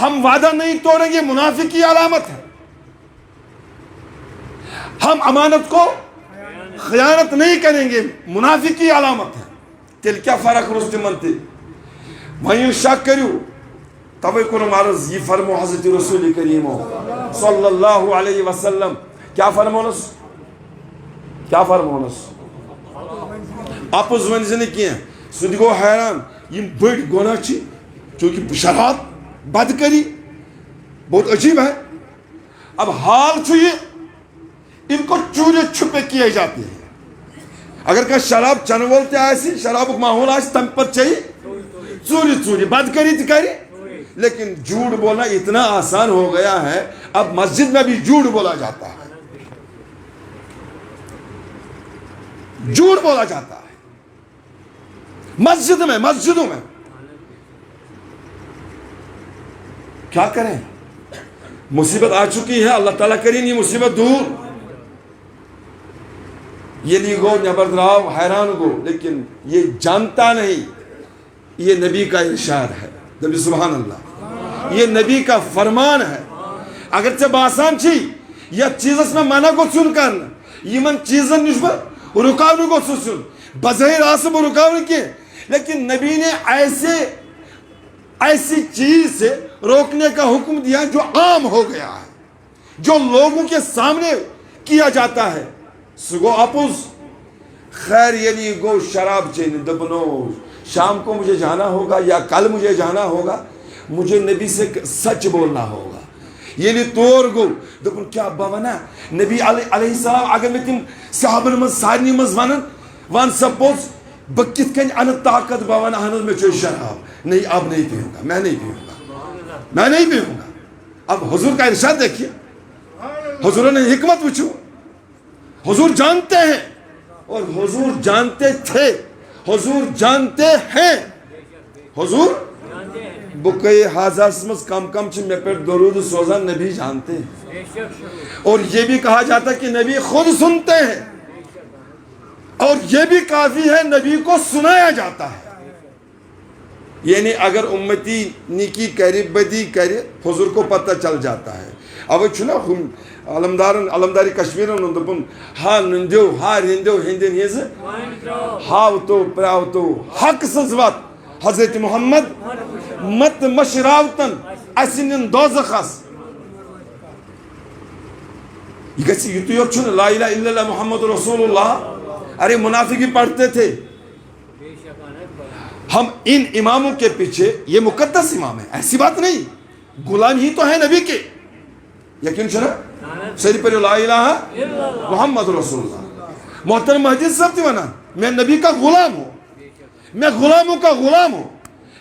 ہم وعدہ نہیں توڑیں گے منافق کی علامت ہے. ہم امانت کو خیانت نہیں کریں گے منافق کی علامت ہے. تیل کیا فرق رست منتی وہیں شک کریو توے کرم عرض یہ فرمو حضرت رسول کریم صلی اللہ علیہ وسلم کیا فرمونس کیا فرمونس اپز ونزنہ کی سہ گو حیران یم بڑ گناہ چھ چونکہ شراب بدکری بہت عجیب ہے. اب حال چھ یہ ان کو چورے چھپے کیے جاتے ہیں. اگر کہ شراب چنول تے آسی شراب ماحول آسی تم پر چاہیے چوری چوری بدکری تی کری. لیکن جھوٹ بولنا اتنا آسان ہو گیا ہے اب مسجد میں بھی جھوٹ بولا جاتا ہے. جھوٹ بولا جاتا ہے مسجدوں میں. کیا کریں مصیبت آ چکی ہے. اللہ تعالیٰ کریں یہ مصیبت دور. یہ لی گو نبر دراو حیران گو لیکن یہ جانتا نہیں یہ نبی کا ارشاد ہے. نبی سبحان اللہ یہ نبی کا فرمان ہے. اگرچہ باسان چھی یا چیزس میں منع کو سن کرنا یمن چیزن نشبت رکاونے کو سن بظاہر آسم رکاونے کی لیکن نبی نے ایسی چیز سے روکنے کا حکم دیا جو عام ہو گیا ہے جو لوگوں کے سامنے کیا جاتا ہے. سگو اپوز خیر یعنی گو شراب چین دبنو شام کو مجھے جانا ہوگا یا کل مجھے جانا ہوگا مجھے نبی سے سچ بولنا ہوگا. یعنی طور گو دبن کیا بونا نبی علیہ السلام اگر میں تم صحابن مز سارنی مز ون سپوز بکت کن ان طاقت بوان اہنز میں چوئی شراب نہیں اب نہیں پیوں گا میں نہیں پیوں گا. اب حضور کا ارشاد دیکھیے حضور نے حکمت پوچھو. حضور جانتے ہیں اور حضور جانتے تھے حضور جانتے ہیں حضور بکے حاضر مز کم کم چھ میں پر درود سوزان نبی جانتے ہیں. اور یہ بھی کہا جاتا کہ نبی خود سنتے ہیں اور یہ بھی کافی ہے نبی کو سنایا جاتا ہے. یعنی اگر امتی نیکی کرے بدی کرے حضور کو پتہ چل جاتا ہے. اب چھنا علمداری کشمیرن دپن ہا نندیو ہا رندیو ہندین ہز ہاو تو پراو تو حق سزوات حضرت محمد مت مشراوتن اسنن دوزخس. یہ گسی یہ تو یور چھنا لا الہ الا اللہ محمد رسول اللہ. ارے منافقی پڑھتے تھے. ہم ان اماموں کے پیچھے یہ مقدس امام ہے ایسی بات نہیں غلام ہی تو ہے نبی کے. یقین چھنا سری پر لا الہ محمد رسول اللہ. محترم مسجد صاحب تھی ونان میں نبی کا غلام ہوں میں غلاموں کا غلام ہوں.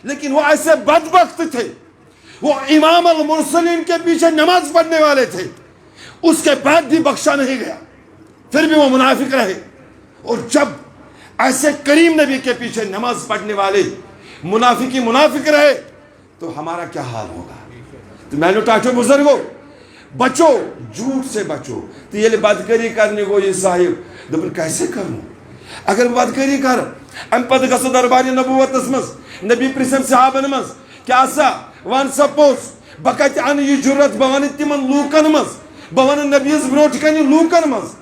لیکن وہ ایسے بدبخت تھے وہ امام المرسلین کے پیچھے نماز پڑھنے والے تھے اس کے بعد بھی بخشا نہیں گیا پھر بھی وہ منافق رہے. اور جب ایسے کریم نبی کے پیچھے نماز پڑھنے والے منافق رہے تو ہمارا کیا حال ہوگا. تو میں نے ٹاٹو بزرگو بچو جھوٹ سے بچو. تو یہ بدکری کرنے کو یہ صاحب دبن کیسے کروں اگر بدکری کر ام پتہ گژھو دربار نبوت مز نبی پرسن صحابن مز کیا سا ون سپوز بکت ان یہ جرت بوان تمن لوکن مز بوان نبیس بروٹ کن لوکن مز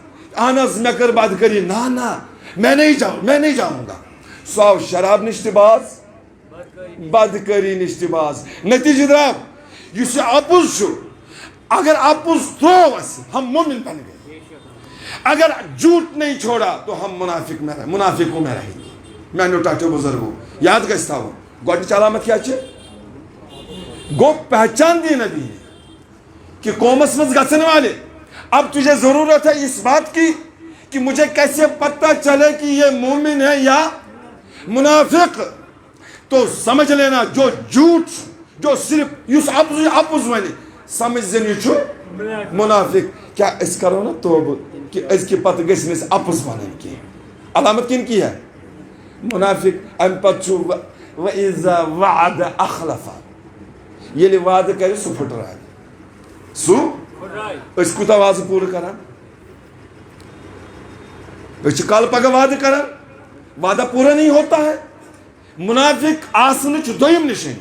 آنز میں کر بدکری نا میں نہیں جاؤں گا. سو شراب نشتباز بدکری نشتباز نتیجہ دراب یہ اپوز چھو. اگر اپوز تروس ہم مومن بن گئے. اگر جھوٹ نہیں چھوڑا تو ہم منافقوں میں رہیں گے. میں نے ٹاٹو بزرگوں یاد گستا ہوں گوڑی علامت کیا چھے گو پہچان دی نبی نے کہ قومس مز گسن والے. اب تجھے ضرورت ہے اس بات کی کہ مجھے کیسے پتہ چلے کہ یہ مومن ہے یا منافق. تو سمجھ لینا جو جھوٹ جو صرف یس اپوز ونی سمجھ زنی چھو منافق. کیا اس کرو نا توبہ کہ اس کی پتہ گس میں اپوز ونن کی علامت کن کی ہے منافق. ام پتچو وَإِذَا وَعَدَ أَخْلَفَ یہ وعدہ کرے سو پھٹ رہا ہے سو اس کو تواز پور کرا کال پگہ وعدہ کران وعدہ پورا نہیں ہوتا ہے. منافق آسنچ دویم نشانی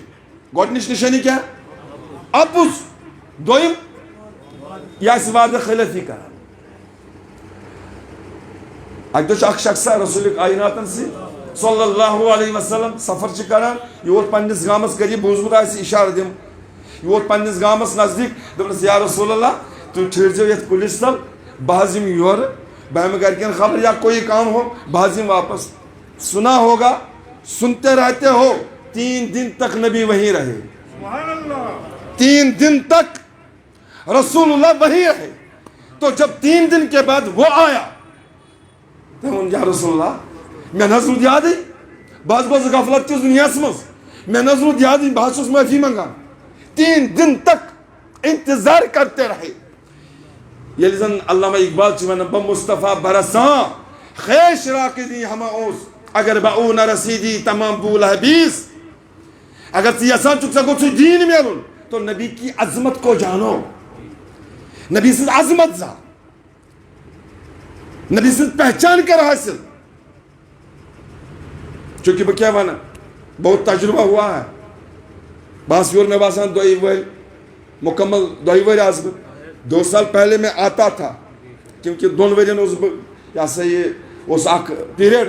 گۄڈنِچ نشانی کیا اپُز دویم یہ آسہِ وعدہ خلافی کران. اکہ دۄہ چھُ اکھ شخصا رسول کائناتن سی صلی اللہ علیہ وسلم سفر چھ کران یور پننس گامس قریب بوزمت آسہِ اشارہ دم یور پننس گامس نزدیک دپنس یا رسول اللہ تُہۍ ٹھہرزیو یتھ کُلِس تل بہٕ حظ یِمہٕ یورٕ بہٕ ہٮ۪مہٕ گرِکٮ۪ن خبر یا کوئی کام ہو بہٕ حظ یِمہٕ واپس. سنا ہوگا سنتے رہتے ہو 3 دن تک نبی وہیں رہے. 3 دن تک رسول اللہ وہیں رہے. تو جب 3 دن کے بعد وہ آیا تو یا رسول اللہ میں نہ رود یاد بہت گوس غفلت کس دنیا مز میں نہ رود یاد بہت معافی منگان. 3 دن تک انتظار کرتے رہے. یل زن علامہ اقبال ون بمصطفیٰ برساں خیش راکدی ہما اوس اگر بہ نہ رسیدی تمام بول حبیث. اگر ژٕ یژھان چھُکھ ژےٚ گوٚژھ دین میلُن تو نبی کی عظمت کو جانو. نبی سٕنٛز عظمت زان نبی سٕنٛز پہچان کر حاصل. چونکہ بہ کیا ونہ بہت تجربہ ہوا ہے. بس یور میں باسان 2 ؤری مکمل 2 ؤری آس بہ 2 سال پہلے میں آتا تھا کیونکہ 2 ؤرین اوسُس بہ یہ سا یہ اوس اکھ پیریڈ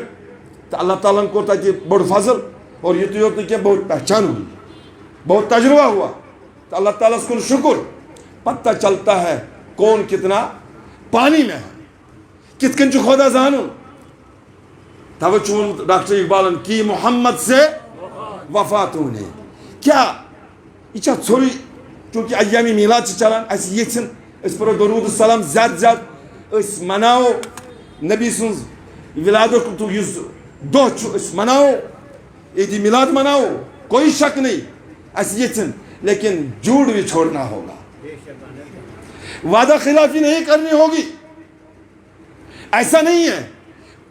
تو اللہ تعالیٰ نے کوٚر تتہِ بوٚڑ فضل اور یُتُے یوت نہٕ کینٛہہ بہت پہچان ہوئی بہت تجربہ ہوا تو اللہ تعالیٰ کن شکر. پتہ چلتا ہے کون کتنا پانی میں ہے کت کن چھُ خدا زانُن. توے چھُ ووٚنمُت ڈاکٹر اقبالن کی محمد سے وفات ہونے کیا یہ چھا ژھوٚرُے چونکہ ایام میلاد چھ چلان اس یژھن اس پرو درود السلام زیادہ زیادہ اس مناو نبی سنز ولادت یس دہ اس مناو عید میلاد مناو کوئی شک نہیں اس یژھن لیکن جھوٹ بھی چھوڑنا ہوگا. وعدہ خلافی نہیں کرنی ہوگی. ایسا نہیں ہے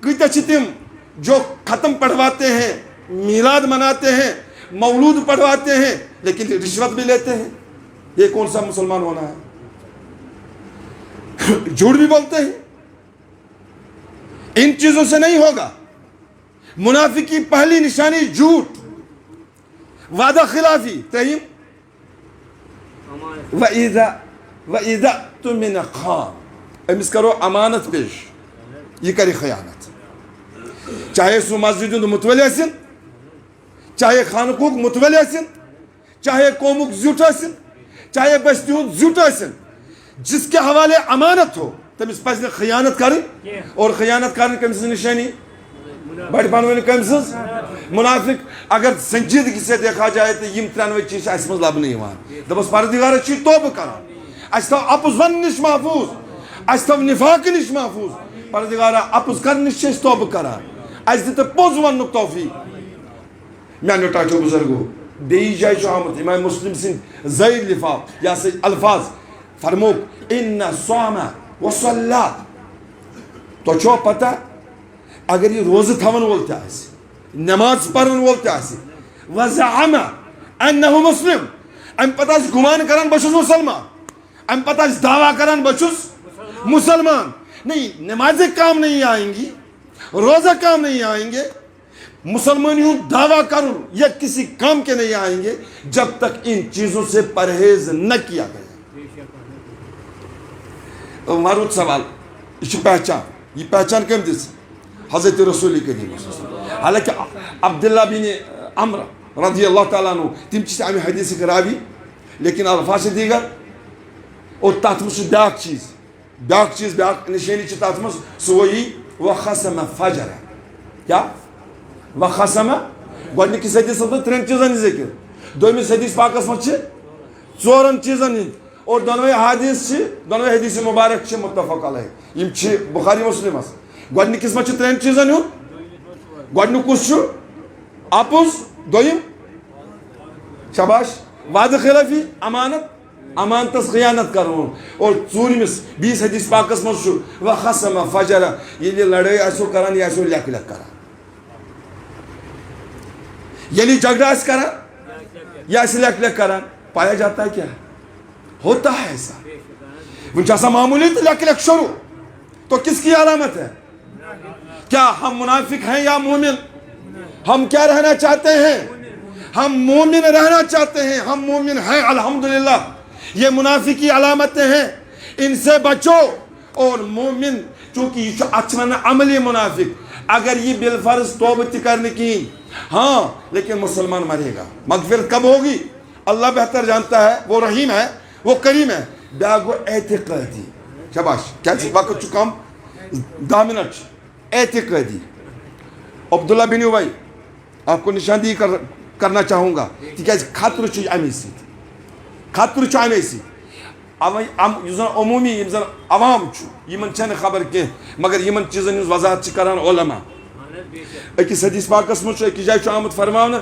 کتنے چھ تم جو ختم پڑھواتے ہیں میلاد مناتے ہیں مولود پڑھواتے ہیں لیکن رشوت بھی لیتے ہیں. یہ کون سا مسلمان ہونا ہے. جھوٹ بھی بولتے ہیں. ان چیزوں سے نہیں ہوگا. منافق کی پہلی نشانی جھوٹ وعدہ خلافی. تہیم وَإِذَا تُمِنَ خان امس کرو امانت پیش یہ کری خیانت. چاہے سو مسجد متولی آسن چاہے خانقوق متولی آسن چاہے قومک زیوٹ آسن چاہے بستی ہند زیوٹ آسن جس کے حوالے امانت ہو تمس پزِ خیانت کریں. اور خیانت کرنے کمس نشانی بڑ پانونی کمس منافق اگر سنجیدگی سے دیکھا جائے تو یم 93 چیز اس مز لبنہ یوان. دپس پردگارہ چھ توبہ کران اس تھو اپز ون نش محفوظ اس تھو نفاق نش محفوظ. پردگارہ اپز کرن نش چھ توبہ کران اس دت پوز ونک توفیق. میانو ٹاٹو بزرگو بیس جائے چھ آمت امام مسلم سن زید لفاف یا الفاظ فرموک ان صام و صلاة. تو چھو پتہ اگر یہ روز تھون وول تہ آسہِ نماز پرن وول تہ آسہِ وزعم انه مسلم ام پتہ آسہِ گمان کران بہ چھُس مسلمان ام پتہ آسہِ دعویٰ کران بہ چھُس مسلمان. نہیں نمازیں کام نہیں آئیں گی روزہ کام نہیں آئیں گے مسلمانیوں دعویٰ کروں یا کسی کام کے نہیں آئیں گے جب تک ان چیزوں سے پرہیز نہ کیا گیا. معروض سوال یہ پہچان یہ پہچان کم دس حضرت رسول کریم. حالانکہ عبداللہ بن عمر رضی اللہ تعالیٰ عنہ تم امہ حدیث راوی لیکن الفاظ دیگر اور تات مز بیاکھ چیز بیاکھ نشانی تات مز سوئی وخصم فجر کیا وخصم گۄڈنِکِس حدیثس مز 3 چیزن ذکر دویمِس حدیث پاکس مز 4 چیزن ہند اور دونوے حدیث مبارک متفق علیہ یم بخاری مسلم گۄڈنِکِس مز 3 چیزن ہند گۄڈنیُک کُس چھُ اپُز دویم شاباش وعدہ خلافی امانت امانتس خیانت کرون اور ژوٗرمِس 20 حدیث پاکس مز چھُ وخصم فجر ییٚلہِ لڑٲے آسیو کران یہِ آسیو لیکھ لیکھ کران ییٚلہِ جھگڑا آسہِ کران یہِ آسہِ لیکھ لیکھ کران. پایا جاتا ہے کیا ہوتا ہے ایسا ون آسان معمولی تو لیکھ لیکھ شروع تو کس کی علامت ہے کیا ہم منافق ہیں یا مومن؟ ہم کیا رہنا چاہتے ہیں؟ ہم مومن رہنا چاہتے ہیں. ہم مومن ہیں الحمدللہ. یہ منافقی علامتیں ہیں, ان سے بچو. اور مومن چونکہ یہ اچھا عملی منافق, اگر یہ بالفرض توبہ کرنے کی ہاں لیکن مسلمان مرے گا, مغفرت کب ہوگی اللہ بہتر جانتا ہے. وہ رحیم ہے, وہ کریم ہے. بیاگو اعتقادی. شاباش. کیا وقت چکام 10 منٹ. اعتقادی. عبداللہ بن ابی آپ کو نشاندہی کرنا چاہوں گا تکیاز خطر چھ امی سۭتۍ. خطر چھ امی سۭتۍ. یُس زن عمومی یم زن عوام چھ یمن چھنہ خبر کی, مگر یمن چیزن ہنز وضاحت چھ کران علماء. اکس حدیث پاکس مجھ اکس جائے آمد فرمانا,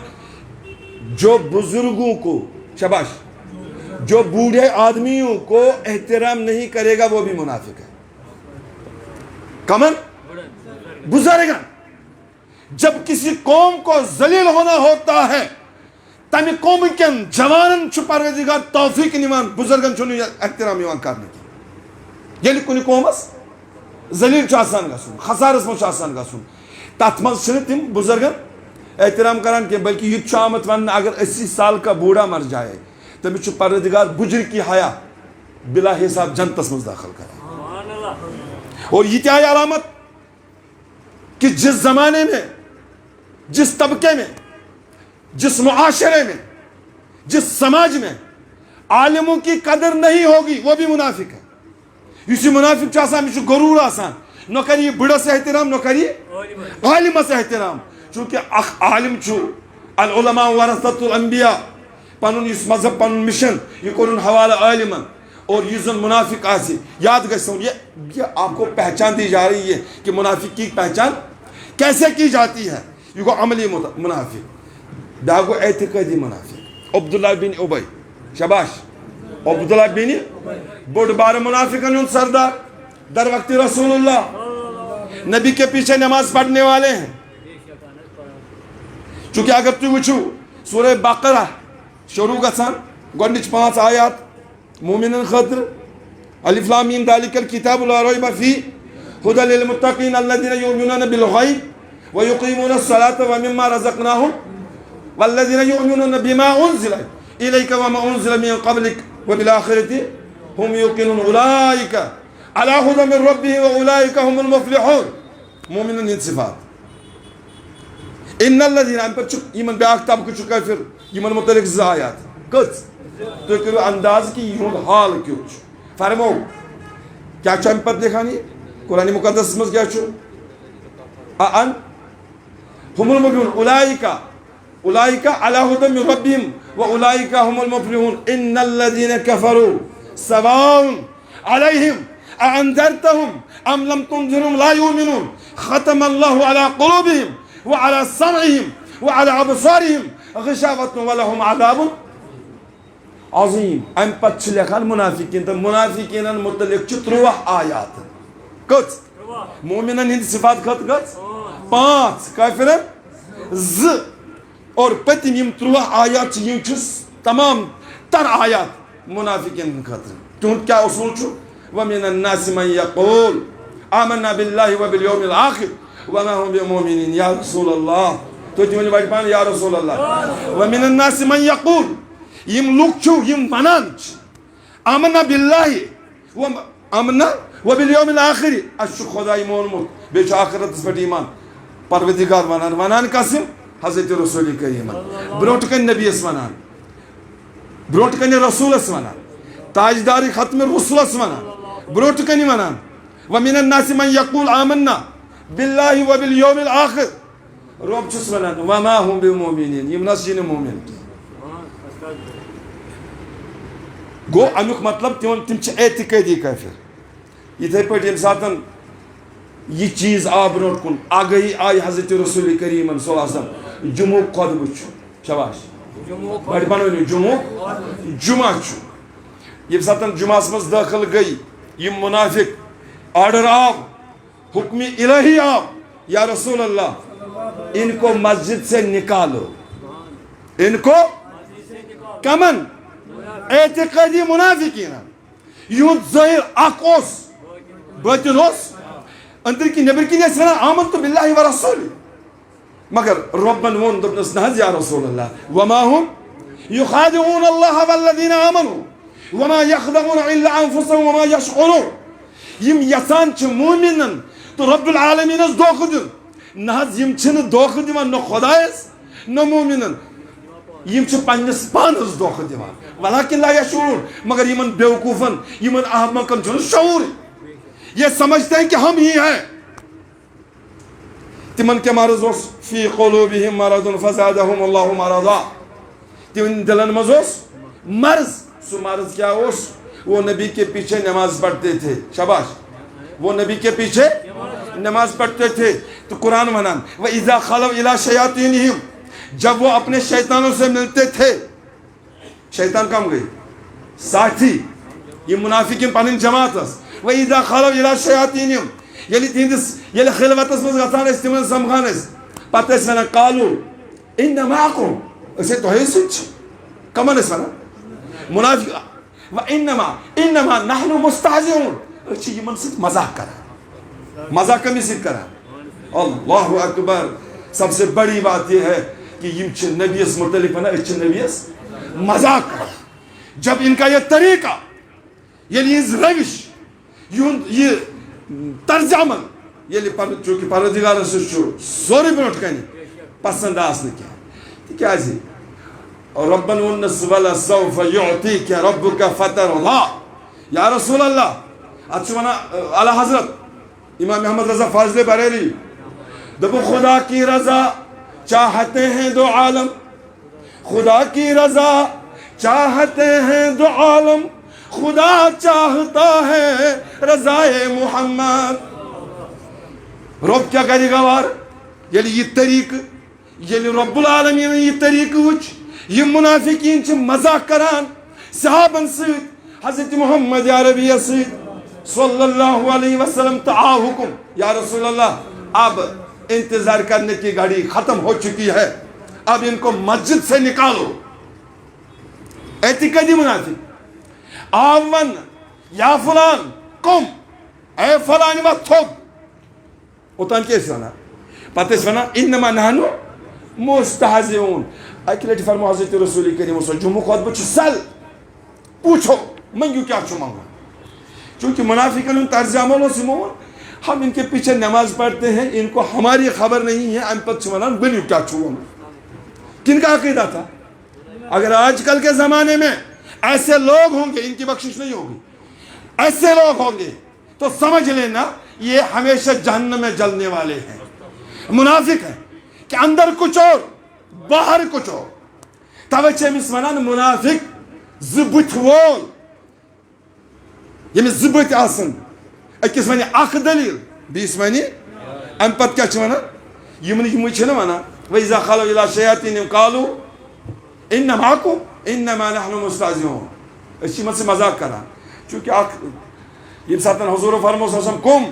جو بزرگوں کو شاباش جو بوڑھے آدمیوں کو احترام نہیں کرے گا وہ بھی منافق ہے. کمن بزرگان. جب کسی قوم کو ذلیل ہونا ہوتا ہے تمہ قوم کن جوانن چھ پروردگار توفیق نوان بزرگن چھ احترام یوان کرنے کی. ییٚلہِ کُنہِ قومس ذلیل چھ آسان گژھُن, خسارس منٛز چھ آسان گژھُن, تتھ منٛز چھنہٕ تِم بزرگن احترام کران کینٛہہ, بلکہ یہ چھ آمت وننہٕ اگر 80 سال کا بوڑھا مر جائے تمس چھ پروردگار بجر کی حیا بلا حساب جنتس منٛز داخل کران. اور یہ تہِ آیہِ علامت کہ جس زمانے میں, جس طبقے میں, جس معاشرے میں, جس سماج میں عالموں کی قدر نہیں ہوگی وہ بھی منافق ہے. یہ منافق آسان, یہ غرور آسان, نہ کر یہ بڑس احترام نہ کر یہ عالمس احترام. چونکہ اخ عالم چھو العلماء ورثۃ الانبیاء, پنن اس مذہب پنن مشن یہ کورن حوالہ عالمن. اور یہ زن منافق آسی یاد گژھن, یہ آپ کو پہچان دی جا رہی ہے کہ منافق کی پہچان کیسے کی جاتی ہے. یہ گو عملی منافق. بیاگو اعتقادی منافق. عبداللہ بن ابی. شاباش. عبداللہ بن بڑ بار منافقن ہند سردار, در وقت رسول اللہ نبی کے پیچھے نماز پڑھنے والے ہیں. چونکہ اگر تھی وچھو سورہ بقرہ شروع گژھان گۄڈنِچ 5 آیات مومنن خاطر, الف لام میم ذالک الکتاب لا ریب فیہ ھدی للمتقین الذین یؤمنون بالغیب ویقیمون الصلاۃ ومما رزقناہم والذین یؤمنون بما انزل الیک وما انزل من قبلک وبالآخرۃ هم یوقنون اولئک علی ھدی من ربہم واولئک هم المفلحون. مومنن ہند صفات. ان الذین ام پر یمن بیاکھ طبقہ چھ کافر, یمن متعلق 2 آیات کٔژ تُہۍ کٔرِو انداز کہ یہُنٛد حال کیُتھ چھُ. فرمو کیا چھُ امہِ پتہٕ لیکھان یہ قرآن مقدس منٛز کیا چھُ ان هم المفلحون اولئک علی ھدی من ربہم واولئک هم المفلحون. ان الذین کفروا سواء علیہم اانذرتهم ام لم تنذرهم لا یؤمنون ختم اللہ علی قلوبہم وعلى سمعهم وعلى ابصارهم غشاوة ولهم عذاب عظیم. ام پتہ چھ لیکھان منافقین, تو منافقین متعلق 3 آیات. کٔژ مومنن ہند صفات کت گژھ 5, کافرن 2. اور پتم یم 3 آیات یم تمام تر آیات منافقین خاطر. تہد کیا اصول چھ ومن الناس من یقول آمنا باللہ وبالیوم الآخر وما هم بمؤمنین. یا رسول اللہ تو تھی ون پان یا رسول اللہ. ومن الناس من یقول یم لوگ چھو یم ونان آمنا باللہ آمنا وبالیوم الآخر اچھ خدائی مونمت بیچ آخرت پہ ایمان. پروردگار ونان قسم حضرت رسول کریم بروٹ کن نبیس ونان, بروٹ کن رسولس ونان, تاجدار ختم رسولس ونان, بروٹ کن ونان ومن الناس من یقول آمنا باللہ وبالیوم الآخر. رب چھس ونان وما هم بمؤمنین, یم نس چھن مومن کی. گو امیک مطلب تم چھ اعتقادی کافر. یتھے پٲٹھۍ ییٚمہِ ساتہٕ یہ چیز آو برونٛٹھ کُن آگاہی آئی حضرت رسول کریم صلی اللہ علیہ وسلم جمعک خطبہ چھُ. شاباش. بڑِ بنٲیِو جمعک جمعہ چھُ. ییٚمہِ ساتہٕ جمعہس منٛز دٲخل گٔے یِم منافق آرڈر آو حکم الہی آو یا رسول اللہ ان کو مسجد سے نکالو. ان کو کمن اعتقادی منافقین. یہود ظاہر اخ باطن اندر کی نبر کی ونان آمنت باللہ و رسول مگر ربن وون دپنس نہ یا رسول اللہ وما هم يخادعون الله والذین آمنوا وما يخدعون الا انفسهم وما يشعرون یم یسان چھ مومنن تو رب العالمین اس دھوکہ دن نہ یم چھن دھوکہ دیوان نہ خدایس نہ مومنن یم چھ پنس پانس دھوکہ دیوان ولکن لا یشعرون مگر یمن بیوقوفن یمن احمقن چھن شعور یہ سمجھتے ہیں کہ ہم ہی ہیں تمن کے مرض اس فی قلوبہم مرض فزادہم اللہ مرضا تمن دلن مز اس مرض سو مرض کیا اس وہ نبی کے پیچھے نماز پڑھتے تھے شاباش وہ نبی کے پیچھے نماز پڑھتے تھے تو قرآن منان وَإِذَا خَلَوْا إِلَىٰ شَيَاطِينِهِمْ جب وہ اپنے شیطانوں سے ملتے تھے شیطان کم گئی ساتھی یہ منافقین پنن جماعت اس وَإِذَا خَلَوْا إِلَىٰ شَيَاطِينِهِمْ یلی تہندس یلی خلوتس مز گژھان ٲسۍ تمن سمکھان ٲسۍ پتہٕ ٲسۍ ونان قالوا إِنَّ مَعَكُمْ أسۍ تۄہے سۭتۍ چھِ کمن ٲسۍ ونان منافق وَإِنَّمَا نَحْنُ مُسْتَهْزِئُونَ أسۍ چھِ یمن سۭتۍ مذاق کران مذاق کمس سۭتۍ کران اللہ اکبر سب سے بڑی بات یہ ہے کہ یم چھ نبیس متعلق ونان أسۍ چھِ نبیس مذاق کران جب ان کا یہ طریقہ یعنی یہ روش یہ طرز عمل یلی چونکہ پروردگار سے سوری برونٹ کنی پسند آسنے کیا کیازی ربن ونس ولا سوف يعطيك ربك فترضى یا رسول اللہ اچھونا اعلی حضرت امام محمد رضا فاضل بریلی دبو خدا کی رضا چاہتے ہیں دو عالم خدا کی رضا چاہتے ہیں دو عالم خدا چاہتا ہے رضائے محمد رب کیا کرے گا وار یلی یہ طریق یلی رب العالمین یہ طریق وچ یہ منافقین چھ مذاق کران صحابن سید حضرت محمد عربی سید صلی اللہ علیہ وسلم تعا حکم یا رسول اللہ اب انتظار کرنے کی گھڑی ختم ہو چکی ہے اب ان کو مسجد سے نکالو اعتقادی منافق آون یا فلان کم اے فلانی وقت تھوک اوتان کیسے ہونا پتہ اس ونا انما نحنو مستہزئون اکی لٹی فرمو حضرت رسول کریم صلی جمعہ خود بچ سل پوچھو منگو کیا چھو مانگا چونکہ منافقین طرز عملوں سے مون ہم ان کے پیچھے نماز پڑھتے ہیں ان کو ہماری خبر نہیں ہے ام پت چھوانان بنیو کیا چھو کن کا عقیدہ تھا اگر آج کل کے زمانے میں ایسے لوگ ہوں گے ان کی بخشش نہیں ہوگی ایسے لوگ ہوں گے تو سمجھ لینا یہ ہمیشہ جہنم میں جلنے والے ہیں منافق ہیں کہ اندر کچھ اور باہر کچھ اور توجہ مسمنان منافق زبط وول یعنی زبط آسن اکس ونی اخ دلیل بیس ونی ام پت کیا چھوانا یمنی چھنا وانا وَإِذَا خَلَوْا إِلَىٰ شَيَاطِينِهِمْ قَالُوا إِنَّ مَعَكُمْ إِنَّمَا نَحْنُ مُسْتَهْزِئُونَ اسی من سے مذاق کرا چونکہ یہ ساتن حضور فرمو صلی اللہ علیہ وسلم قم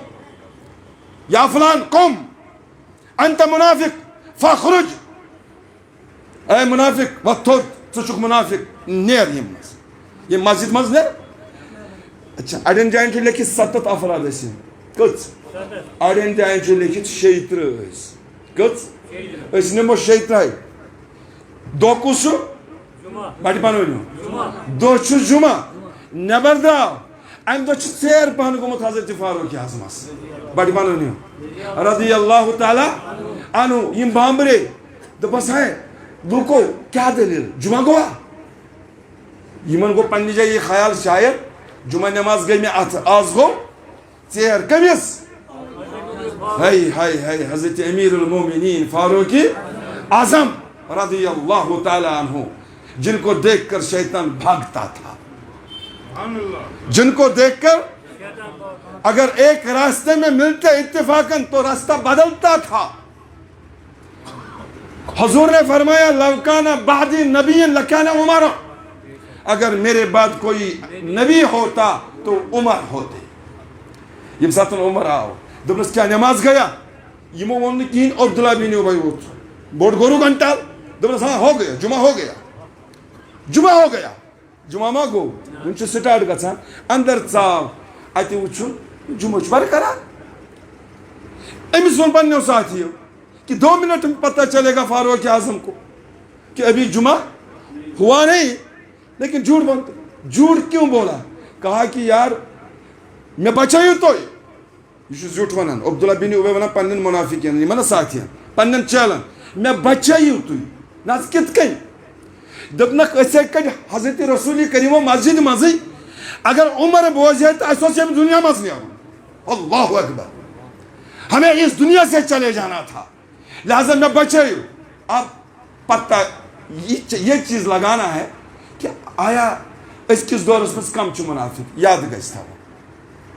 یا فلان قم انت منافق فخرج اے منافق وقت چک منافق نیر یہ مسجد مز نیر اچھا اڑین جائن چھو لیکھت 7 افراد ایسی کچھ اڑین جائن چھو لیکھت 36 کچھ اس نمو 36 دو کسو باٹی پانو دو چھو جمعہ نبر داو ام دو چھو سیر پہن گمت حضرت فاروق اعظم باٹی پانو رضی اللہ تعالی عنہ یم بامبرے دو بس ہے لوکو کیا دلیل جمعہ گوا یمن گو پنی جائے یہ خیال شاید جمعہ نماز گئی میں آز گو سیر کمیس ہائی ہائی ہائی حضرت امیر المومنین فاروق اعظم رضی اللہ تعالی عنہ جن کو دیکھ کر شیطان بھاگتا تھا جن کو دیکھ کر اگر ایک راستے میں ملتے اتفاقاً تو راستہ بدلتا تھا حضور نے فرمایا لو کان بعدی نبی لکان عمر اگر میرے بعد کوئی نبی ہوتا تو عمر ہوتے یہ ساتن عمر آؤ دبنس کیا نماز گیا یہ مون کین عبداللہ بن ابی ہوت بوٹ گورو گھنٹال دبنس ہاں ہو گیا جمعہ ہو گیا جمعہ ہو گیا جمعہ ما گو ان چھ سٹارٹ گژھان اندر ژاو اتی وچھن جمعہ چھ بر کران امس ون پنو ساتھیوں کہ 2 منٹ میں پتہ چلے گا فاروق اعظم کو کہ ابھی جمعہ ہوا نہیں، لیکن جھوٹ بولتے. جھوٹ کیوں بولا؟ کہا کہ یار میں بچائیو تو یہ جھوٹ ونان. عبداللہ بن ابی ونان پنن منافقین یمن ساتھیان پنن چیلن میں بچائیو تو ناز کت کن دپنک اسے کڑ حضرت رسول کریم مسجد مزی اگر عمر بوزھ ہے تو اسے دنیا مز نیرن. اللہ اکبر. ہمیں اس دنیا سے چلے جانا تھا لہذا میں بچائیو. اب پتہ یہ چیز لگانا ہے کہ آیا اس کس دورس مز کم چھ منافق. یاد گژھِ تھاوُن،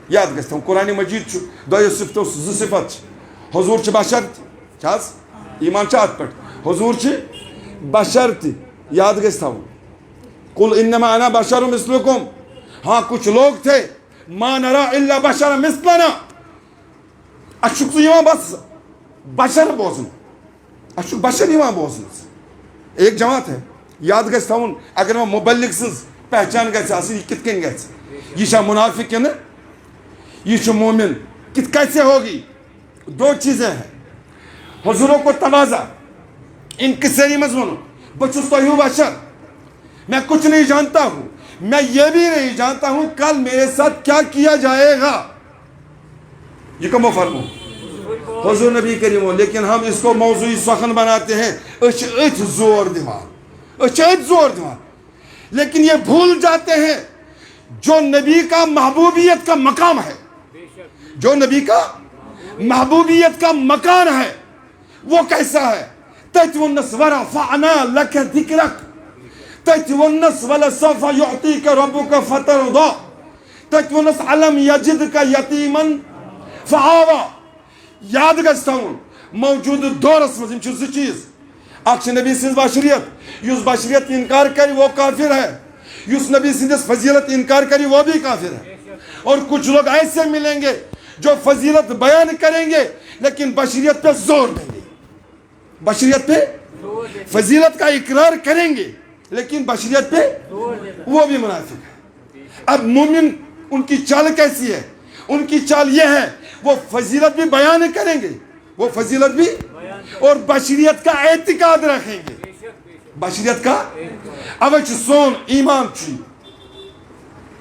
یاد گژھِ تھاوُن. قرآن مجید چھُ دۄیو صفتو 2 صفت چھِ. حضور چھِ بشر تہِ حظ ایمان چھِ اتھ پٮ۪ٹھ. حضور چھِ بشر تہِ یاد گژھِ تھاوُن. قل انما انا بشر مثلکم. ہاں کچھ لوگ تھے ما نرا الا بشر مثلنا. اچھک یوان بس بشر بوزن، اچھک بشر یوان بوزن. ایک جماعت ہے یاد گژھِ تھاوُن. اگر وہ مبلغ سٕنٛز پہچان گژھِ آسٕنۍ یہ کت کن گژھِ. یہ چھا منافق کنہ یہ چھُ مومن کت کیسے ہوگی؟ 2 چیزیں ہیں. حضوروں کو تواضع انکساری مز ونو بہ چھُس تۄہہِ ہیوٗ بشر، میں کچھ نہیں جانتا ہوں، میں یہ بھی نہیں جانتا ہوں کل میرے ساتھ کیا کیا جائے گا. یہ کمو فرمو حضور نبی کریم. لیکن ہم اس کو موضوعی سخن بناتے ہیں. ات زور دیوان، ات زور دیوان، لیکن یہ بھول جاتے ہیں جو نبی کا محبوبیت کا مقام ہے، جو نبی کا محبوبیت کا مکان ہے وہ کیسا ہے. تَتہِ ووٚننَس وَرَفَعْنَا لَكَ ذِكْرَكَ. تَتہِ ووٚننَس وَلَسَوْفَ يُعْطِيكَ رَبُّكَ فَتَرْضَىٰ. تَتہِ ووٚننَس أَلَمْ يَجِدْكَ يَتِيمًا فَآوَىٰ. یاد گژھِ تھاوُن موجودٕ دورس منٛز یِم چھِ 2 چیٖز. اکھ چھِ نبی سٕنٛز بشریت، یُس بشریت انکار کرِ وہ کافر ہے. یُس نبی سٕنٛدِس فضیلت انکار کرِ وہ بھی کافر ہے. اور کچھ لوگ ایسے ملیں گے جو فضیلت بیان کریں گے لیکن بشریت پہ زور دیں گے. بشریت پہ فضیلت کا اقرار کریں گے لیکن بشریت پہ وہ بھی منافق ہے. اب مومن ان کی چال کیسی ہے؟ ان کی چال یہ ہے وہ فضیلت بھی بیان کریں گے، وہ فضیلت بھی، اور بشریت کا اعتقاد رکھیں گے. بشریت کا اب سون ایمان چھ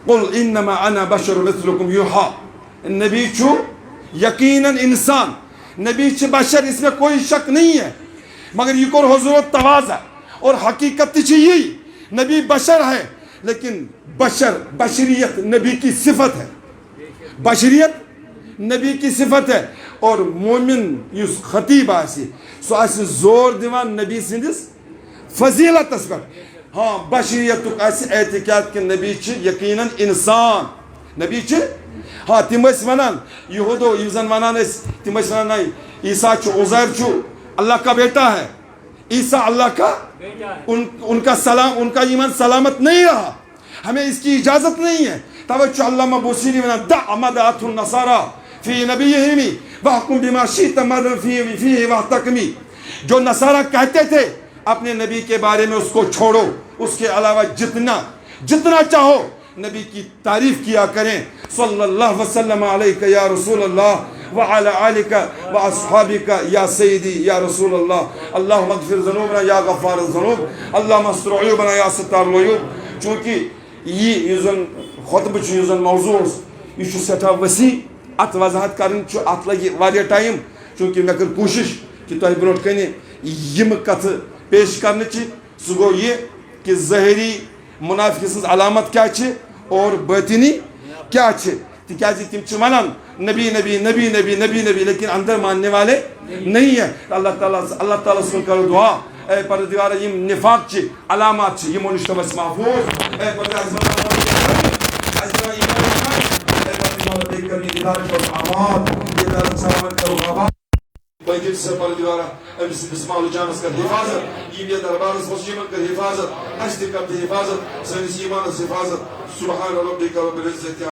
قل انما انا بشر مثلکم یوحا. نبی چھو یقیناً انسان، نبی چھ بشر، اس میں کوئی شک نہیں ہے. مگر یہ کور حضور تواضع اور حقیقت چھ یہی نبی بشر ہے. لیکن بشریت نبی کی صفت ہے، بشریت نبی کی صفت ہے. اور مومن یس خطیب آسی سو آسی زور دیوان نبی سندس فضیلت اس پر. ہاں بشریت آسی اعتقاد کہ نبی چھ یقیناً انسان، نبی چھ. ہاں تم ونان یہودو یزن ونان تم ونان عیسیٰ چھ عزیر چھ اللہ کا بیٹا ہے، عیسیٰ اللہ کا، ان کا سلام، ان کا ایمان سلامت نہیں رہا. ہمیں اس کی اجازت نہیں ہے. توجہ علامہ بوصیری ونان دع ما دعته النصارى فی نبیہم واحکم بما شئت مدن فیہ واحتکمی. جو نصارہ کہتے تھے اپنے نبی کے بارے میں اس کو چھوڑو، اس کے علاوہ جتنا چاہو نبی کی تعریف کیا کریں. صلی اللہ وسلم علیک یا رسول اللہ وعلی آلک واصحابک یا سیدی یا رسول اللہ. اللہم اغفر ذنوبنا یا غفار الذنوب، اللہم استر عیوبنا یا ستار العیوب. چونکہ یہ زن خطبہ یہ زن موضوع یہ سٹھا وسیع، ات وضاحت کرن ات لگی واریاہ ٹائم. چونکہ میں کر کوشش کہ تہ برونٹ کن یم کتھ پیش کرنے سہ گو یہ کہ ظاہری منافق سز علامت کیا چھ اور باطنی کیا چھ. تکیازِ تم ونان نبی نبی نبی نبی نبی نبی لیکن اندر ماننے والے نہیں ہے. اللہ تعالیٰ سن کرو دعا اے پروردگار یم نفاق چھ علامات چھ یمو نش تمس محفوظ. اے پنجب سے پروردگارا امس سندس مال جانس کر حفاظت، یہ دربارس مز کر حفاظت، اس تہ کر حفاظت، سنس ایمانس حفاظت. سبحان ربک رب العزت